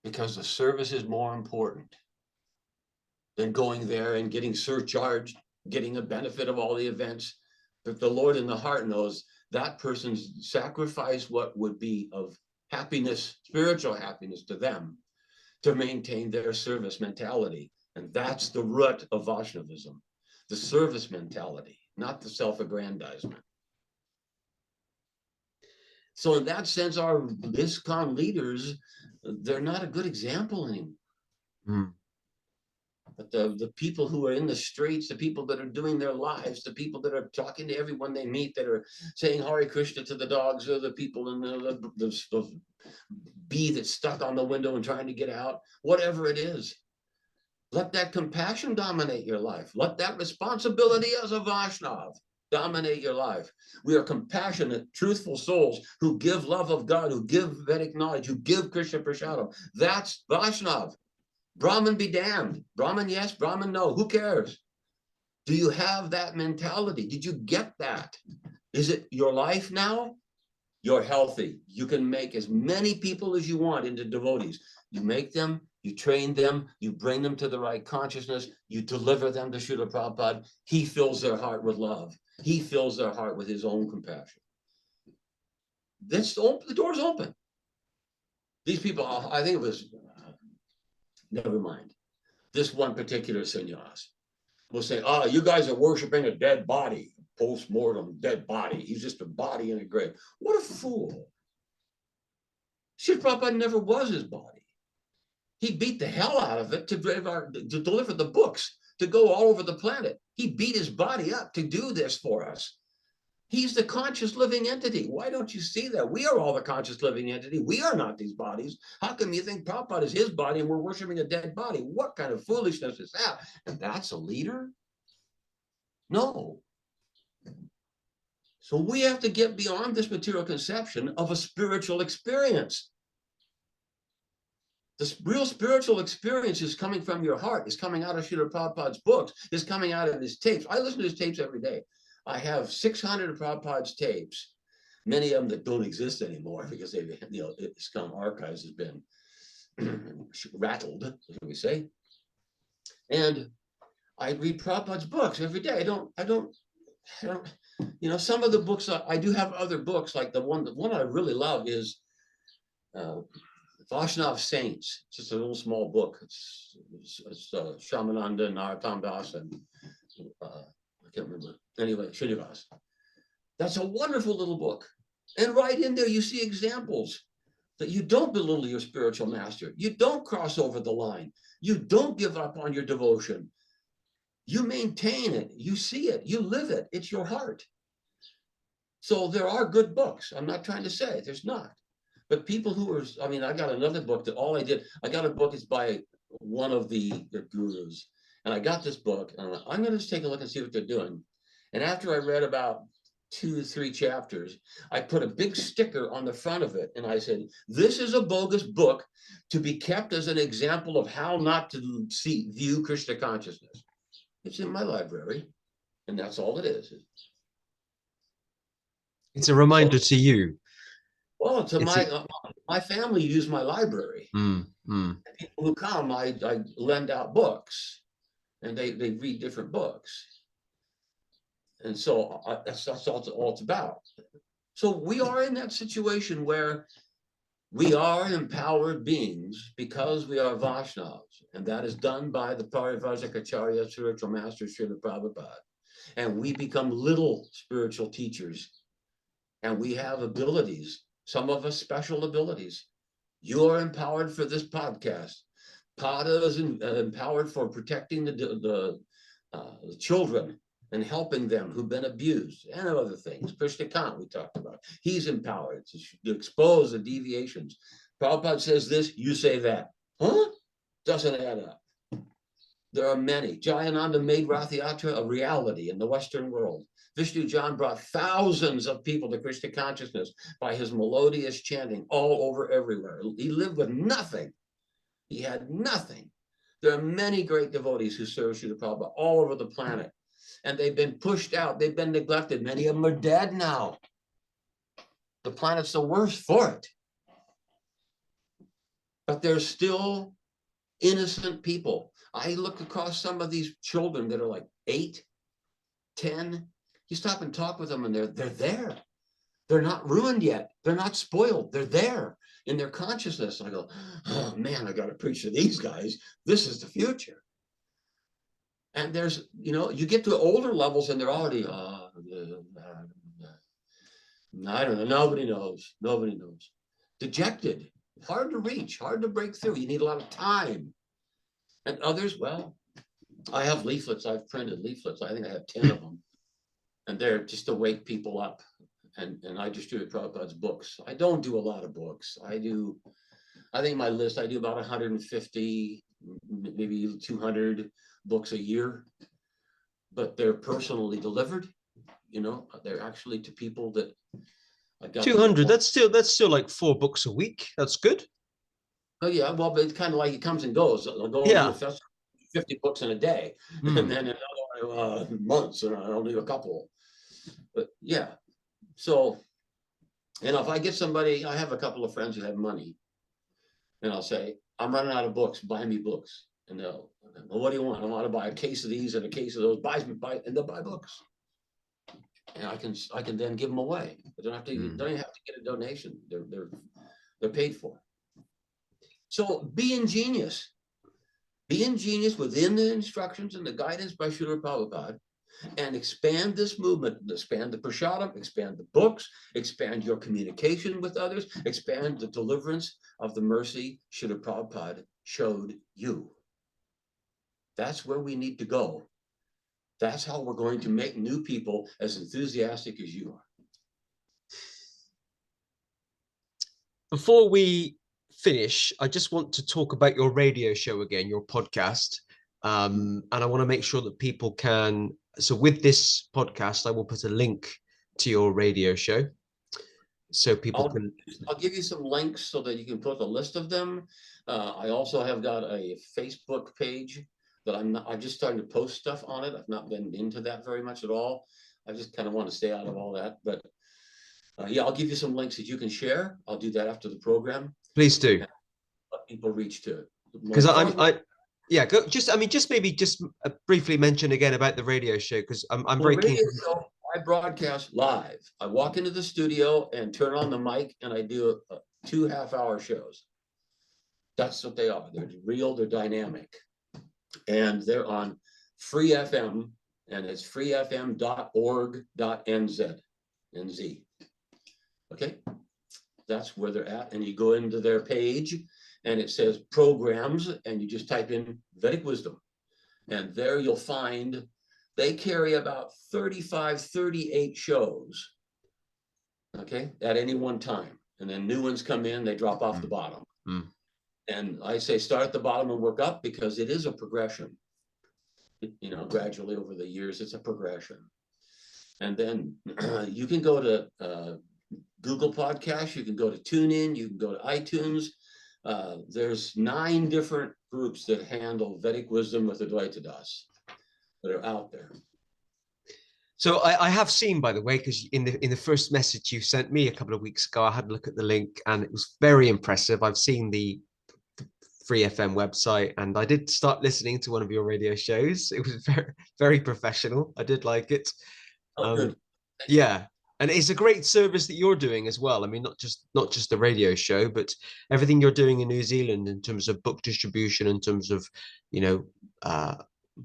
because the service is more important than going there and getting surcharged, getting the benefit of all the events. But the Lord in the heart knows that person's sacrificed what would be of happiness, spiritual happiness to them, to maintain their service mentality. And that's the root of Vaishnavism, the service mentality, not the self-aggrandizement. So in that sense, our ISKCON leaders, they're not a good example anymore. But the people who are in the streets, the people that are doing their lives, the people that are talking to everyone they meet, that are saying Hare Krishna to the dogs, or the people in the bee that's stuck on the window and trying to get out, whatever it is, let that compassion dominate your life. Let that responsibility as a Vaishnav dominate your life. We are compassionate, truthful souls who give love of God, who give Vedic knowledge, who give Krishna Prasadam. That's Vaishnav. Brahman be damned. Brahman yes, Brahman no. Who cares? Do you have that mentality? Did you get that? Is it your life now? You're healthy. You can make as many people as you want into devotees. You make them, you train them, you bring them to the right consciousness, you deliver them to Srila Prabhupada. He fills their heart with love. He fills their heart with his own compassion. The door's open. These people, I think it was, never mind. This one particular sannyas will say, oh, you guys are worshiping a dead body, post-mortem dead body. He's just a body in a grave. What a fool. Srila Prabhupada never was his body. He beat the hell out of it to deliver the books, to go all over the planet. He beat his body up to do this for us. He's the conscious living entity. Why don't you see that? We are all the conscious living entity. We are not these bodies. How come you think Prabhupada is his body and we're worshiping a dead body? What kind of foolishness is that? And that's a leader? No. So we have to get beyond this material conception of a spiritual experience. The real spiritual experience is coming from your heart. It's coming out of Srila Prabhupada's books. It's coming out of his tapes. I listen to his tapes every day. I have 600 of Prabhupada's tapes, many of them that don't exist anymore because they've, ISKCON archives has been rattled, as we say. And I read Prabhupada's books every day. I don't, some of the books, I do have other books, like the one I really love is Vaishnav Saints. It's just a little small book. It's Shamananda, Narottam Das, and I can't remember. Anyway, Srinivas. That's a wonderful little book. And right in there, you see examples that you don't belittle your spiritual master. You don't cross over the line. You don't give up on your devotion. You maintain it. You see it. You live it. It's your heart. So there are good books. I'm not trying to say there's not. But people who are, I got another book that I got a book, it's by one of the gurus. And I got this book, and I'm going to just take a look and see what they're doing. And after I read about 2 or 3 chapters, I put a big sticker on the front of it. And I said, this is a bogus book to be kept as an example of how not to view Krishna consciousness. It's in my library. And that's all it is. It's a reminder to you. Well, my family use my library. People who come, I lend out books. And they read different books. And so that's all it's about. So we are in that situation where we are empowered beings because we are Vaishnavas. And that is done by the Parivrajaka spiritual master, Srila Prabhupada. And we become little spiritual teachers. And we have abilities, some of us special abilities. You are empowered for this podcast. Pada is empowered for protecting the children and helping them who've been abused and other things. Krishna Kant, we talked about. He's empowered to expose the deviations. Prabhupada says this, you say that. Huh? Doesn't add up. There are many. Jayananda made Rath Yatra a reality in the Western world. Vishnu Jan brought thousands of people to Krishna consciousness by his melodious chanting all over everywhere. He lived with nothing. He had nothing. There are many great devotees who serve Srila Prabhupada all over the planet. And they've been pushed out. They've been neglected. Many of them are dead now. The planet's the worst for it. But there's still innocent people. I look across some of these children that are like 8, 10. You stop and talk with them and they're there. They're not ruined yet. They're not spoiled. They're there in their consciousness. And I go, oh man, I got to preach to these guys. This is the future. And there's, you get to older levels and they're already, I don't know. Nobody knows. Nobody knows. Dejected. Hard to reach, hard to break through. You need a lot of time. And others, well, I have leaflets. I've printed leaflets. I think I have 10 of them. And they're just to wake people up. And I distribute Prabhupada's books. I don't do a lot of books. I think my list, I do about 150, maybe 200 books a year. But they're personally delivered. They're actually to people that I got. 200, that's still like 4 books a week. That's good. Oh yeah, well, but it's kind of like it comes and goes. I'll go Yeah. to a festival, 50 books in a day, and then another months, and I'll do a couple. But yeah, so, if I get somebody, I have a couple of friends who have money, and I'll say, I'm running out of books, buy me books. And they'll, well, what do you want? I want to buy a case of these and a case of those, and they'll buy books. And I can then give them away. They don't even have to get a donation. They're paid for. So be ingenious. Be ingenious within the instructions and the guidance by Srila Prabhupada, and expand this movement, expand the prasadam, expand the books, expand your communication with others, expand the deliverance of the mercy Srila Prabhupada showed you. That's where we need to go. That's how we're going to make new people as enthusiastic as you are. Before we finish, I just want to talk about your radio show again, your podcast. And I want to make sure that people can. So with this podcast, I will put a link to your radio show so people can. I'll give you some links so that you can put a list of them. I also have got a Facebook page that I'm just starting to post stuff on it. I've not been into that very much at all. I just kind of want to stay out of all that. But yeah, I'll give you some links that you can share. I'll do that after the program. Please do. Let people reach to it. Because yeah, just maybe briefly mention again about the radio show, because I'm very keen. I broadcast live. I walk into the studio and turn on the mic, and I do 2 half-hour shows. That's what they are. They're real. They're dynamic, and they're on free FM, and it's freefm.org.nz. Okay, that's where they're at, and you go into their page. And it says programs, and you just type in Vedic Wisdom. And there you'll find they carry about 35, 38 shows, okay, at any one time. And then new ones come in, they drop off the bottom. And I say start at the bottom and work up, because it is a progression. Gradually over the years, it's a progression. And then you can go to Google Podcasts, you can go to TuneIn, you can go to iTunes. There's 9 different groups that handle Vedic wisdom with Advaita Das that are out there. So I have seen, by the way, because in the first message you sent me a couple of weeks ago, I had a look at the link and it was very impressive. I've seen the Free FM website, and I did start listening to one of your radio shows. It was very, very professional. I did like it. Good. Yeah. And it's a great service that you're doing as well. I mean, not just the radio show, but everything you're doing in New Zealand in terms of book distribution, in terms of,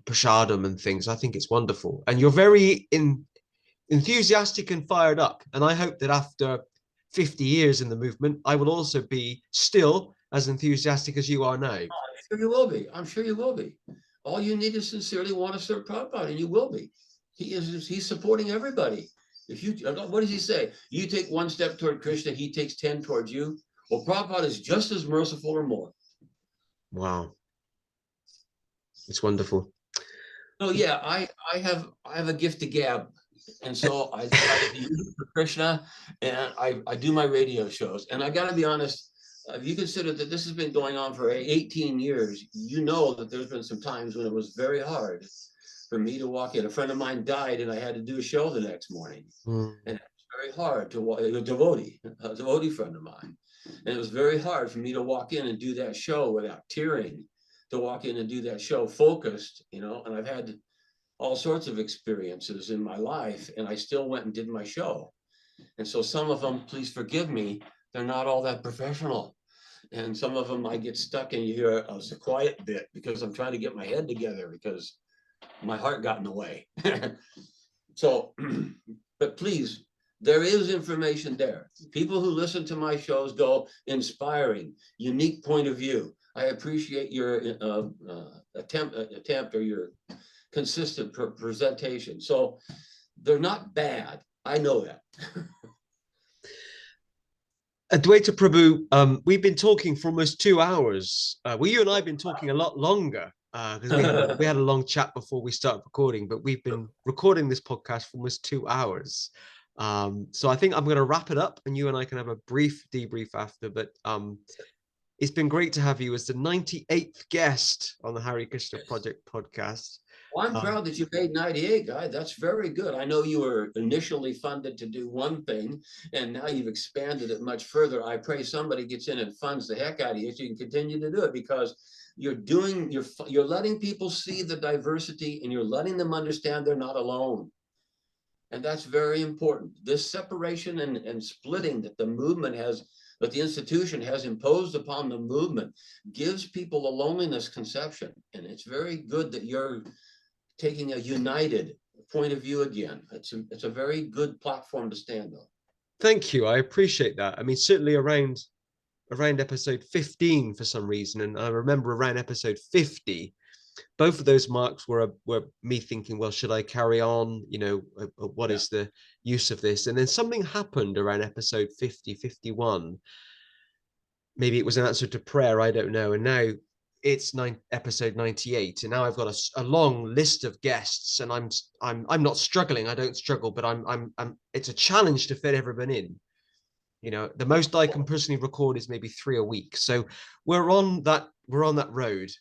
prasadam and things. I think it's wonderful. And you're very enthusiastic and fired up. And I hope that after 50 years in the movement, I will also be still as enthusiastic as you are now. I'm sure you will be. I'm sure you will be. All you need is sincerely want to serve Prabhupada, and you will be. He's supporting everybody. What does he say? You take 1 step toward Krishna, he takes 10 towards you. Well, Prabhupada is just as merciful or more. Wow. It's wonderful. Oh yeah, I have a gift to gab, and so I use it for Krishna, and I do my radio shows. And I got to be honest, if you consider that this has been going on for 18 years, you know that there's been some times when it was very hard for me to walk in. A friend of mine died, and I had to do a show the next morning, and it was very hard to walk. A devotee friend of mine, and it was very hard for me to walk in and do that show without tearing. To walk in and do that show focused, you know, and I've had all sorts of experiences in my life, and I still went and did my show. And so some of them, please forgive me, they're not all that professional. And some of them I get stuck and you hear a quiet bit because I'm trying to get my head together because my heart got in the way. So, but please, there is information there. People who listen to my shows go, inspiring, unique point of view. I appreciate your attempt or your consistent presentation. So they're not bad. I know that. Advaita Prabhu, we've been talking for almost 2 hours. Well, you and I have been talking a lot longer because we had a long chat before we started recording, but we've been recording this podcast for almost 2 hours. So I think I'm going to wrap it up and you and I can have a brief debrief after, but it's been great to have you as the 98th guest on the Hare Krishna Project podcast. Well, I'm proud that you made 98, guy. That's very good. I know you were initially funded to do one thing, and now you've expanded it much further. I pray somebody gets in and funds the heck out of you so you can continue to do it, because you're letting people see the diversity, and you're letting them understand they're not alone. And that's very important. This separation and splitting that the movement has, that the institution has imposed upon the movement, gives people a loneliness conception. And it's very good that you're taking a united point of view again. It's a very good platform to stand on. Thank you. I appreciate that. I mean, certainly around episode 15 for some reason, and I remember around episode 50, both of those marks were me thinking, well, should I carry on? You know, what is the use of this? And then something happened around episode 50, 51. Maybe it was an answer to prayer, I don't know. And now it's episode 98, and now I've got a long list of guests, and I'm not struggling. I don't struggle, but I'm it's a challenge to fit everyone in. You know, the most I can personally record is maybe 3 a week. So we're on that road.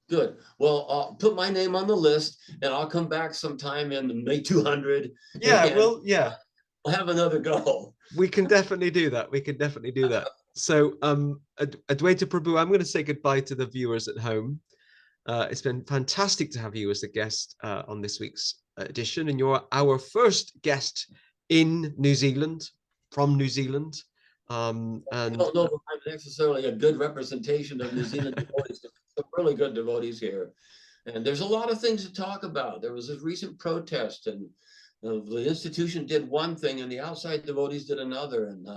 Good. Well, I'll put my name on the list, and I'll come back sometime in May 200. Yeah, well, yeah. We'll have another go. We can definitely do that. So, Advaita Prabhu, I'm going to say goodbye to the viewers at home. It's been fantastic to have you as a guest on this week's edition, and you're our first guest in New Zealand, from New Zealand. And I don't know if I'm necessarily a good representation of New Zealand devotees. Some really good devotees here, and there's a lot of things to talk about. There was a recent protest, and the institution did one thing, and the outside devotees did another, and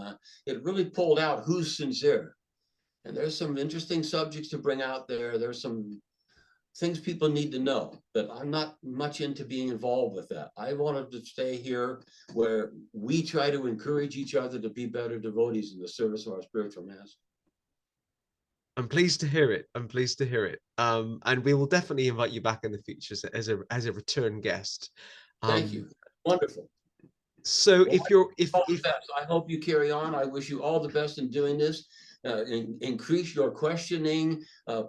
it really pulled out who's sincere. And there's some interesting subjects to bring out there. There's some things people need to know, but I'm not much into being involved with that. I wanted to stay here where we try to encourage each other to be better devotees in the service of our spiritual master. I'm pleased to hear it. And we will definitely invite you back in the future as a return guest. Thank you. Wonderful. So well, I hope you carry on. I wish you all the best in doing this. Increase your questioning,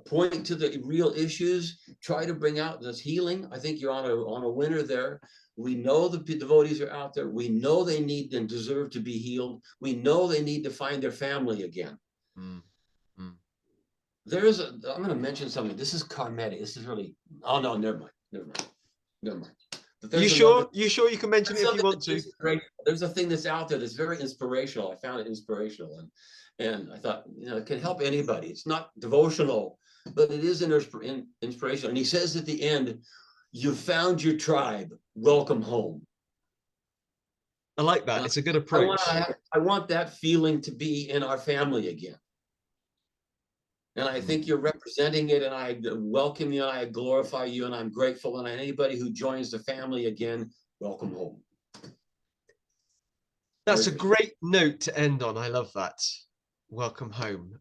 point to the real issues, try to bring out this healing. I think you're on a winner there. We know the devotees are out there. We know they need and deserve to be healed. We know they need to find their family again. I'm going to mention something. This is karmatic. This is really, oh no, never mind. You sure you can mention it if you want to? There's a thing that's out there that's very inspirational. I found it inspirational, and I thought, it can help anybody. It's not devotional, but it is inspirational. And he says at the end, "You've found your tribe. Welcome home." I like that. It's a good approach. I want that feeling to be in our family again. And I think you're representing it, and I welcome you, and I glorify you, and I'm grateful. And anybody who joins the family again, welcome home. That's a great note to end on. I love that. Welcome home.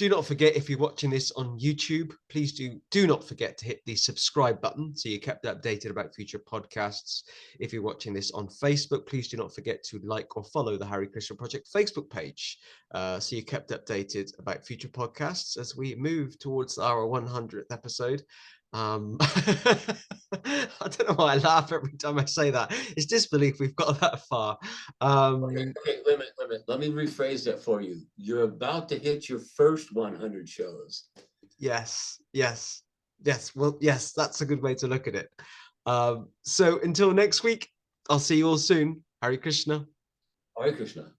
Do not forget, if you're watching this on YouTube, please do not forget to hit the subscribe button so you're kept updated about future podcasts. If you're watching this on Facebook, please do not forget to like or follow the Hare Krishna Project Facebook page so you're kept updated about future podcasts as we move towards our 100th episode. I don't know why I laugh every time I say that. It's disbelief we've got that far. Okay, wait a minute. Let me rephrase that for you. You're about to hit your first 100 shows. Yes. Well, yes, that's a good way to look at it. So until next week, I'll see you all soon. Hare Krishna. Hare Krishna.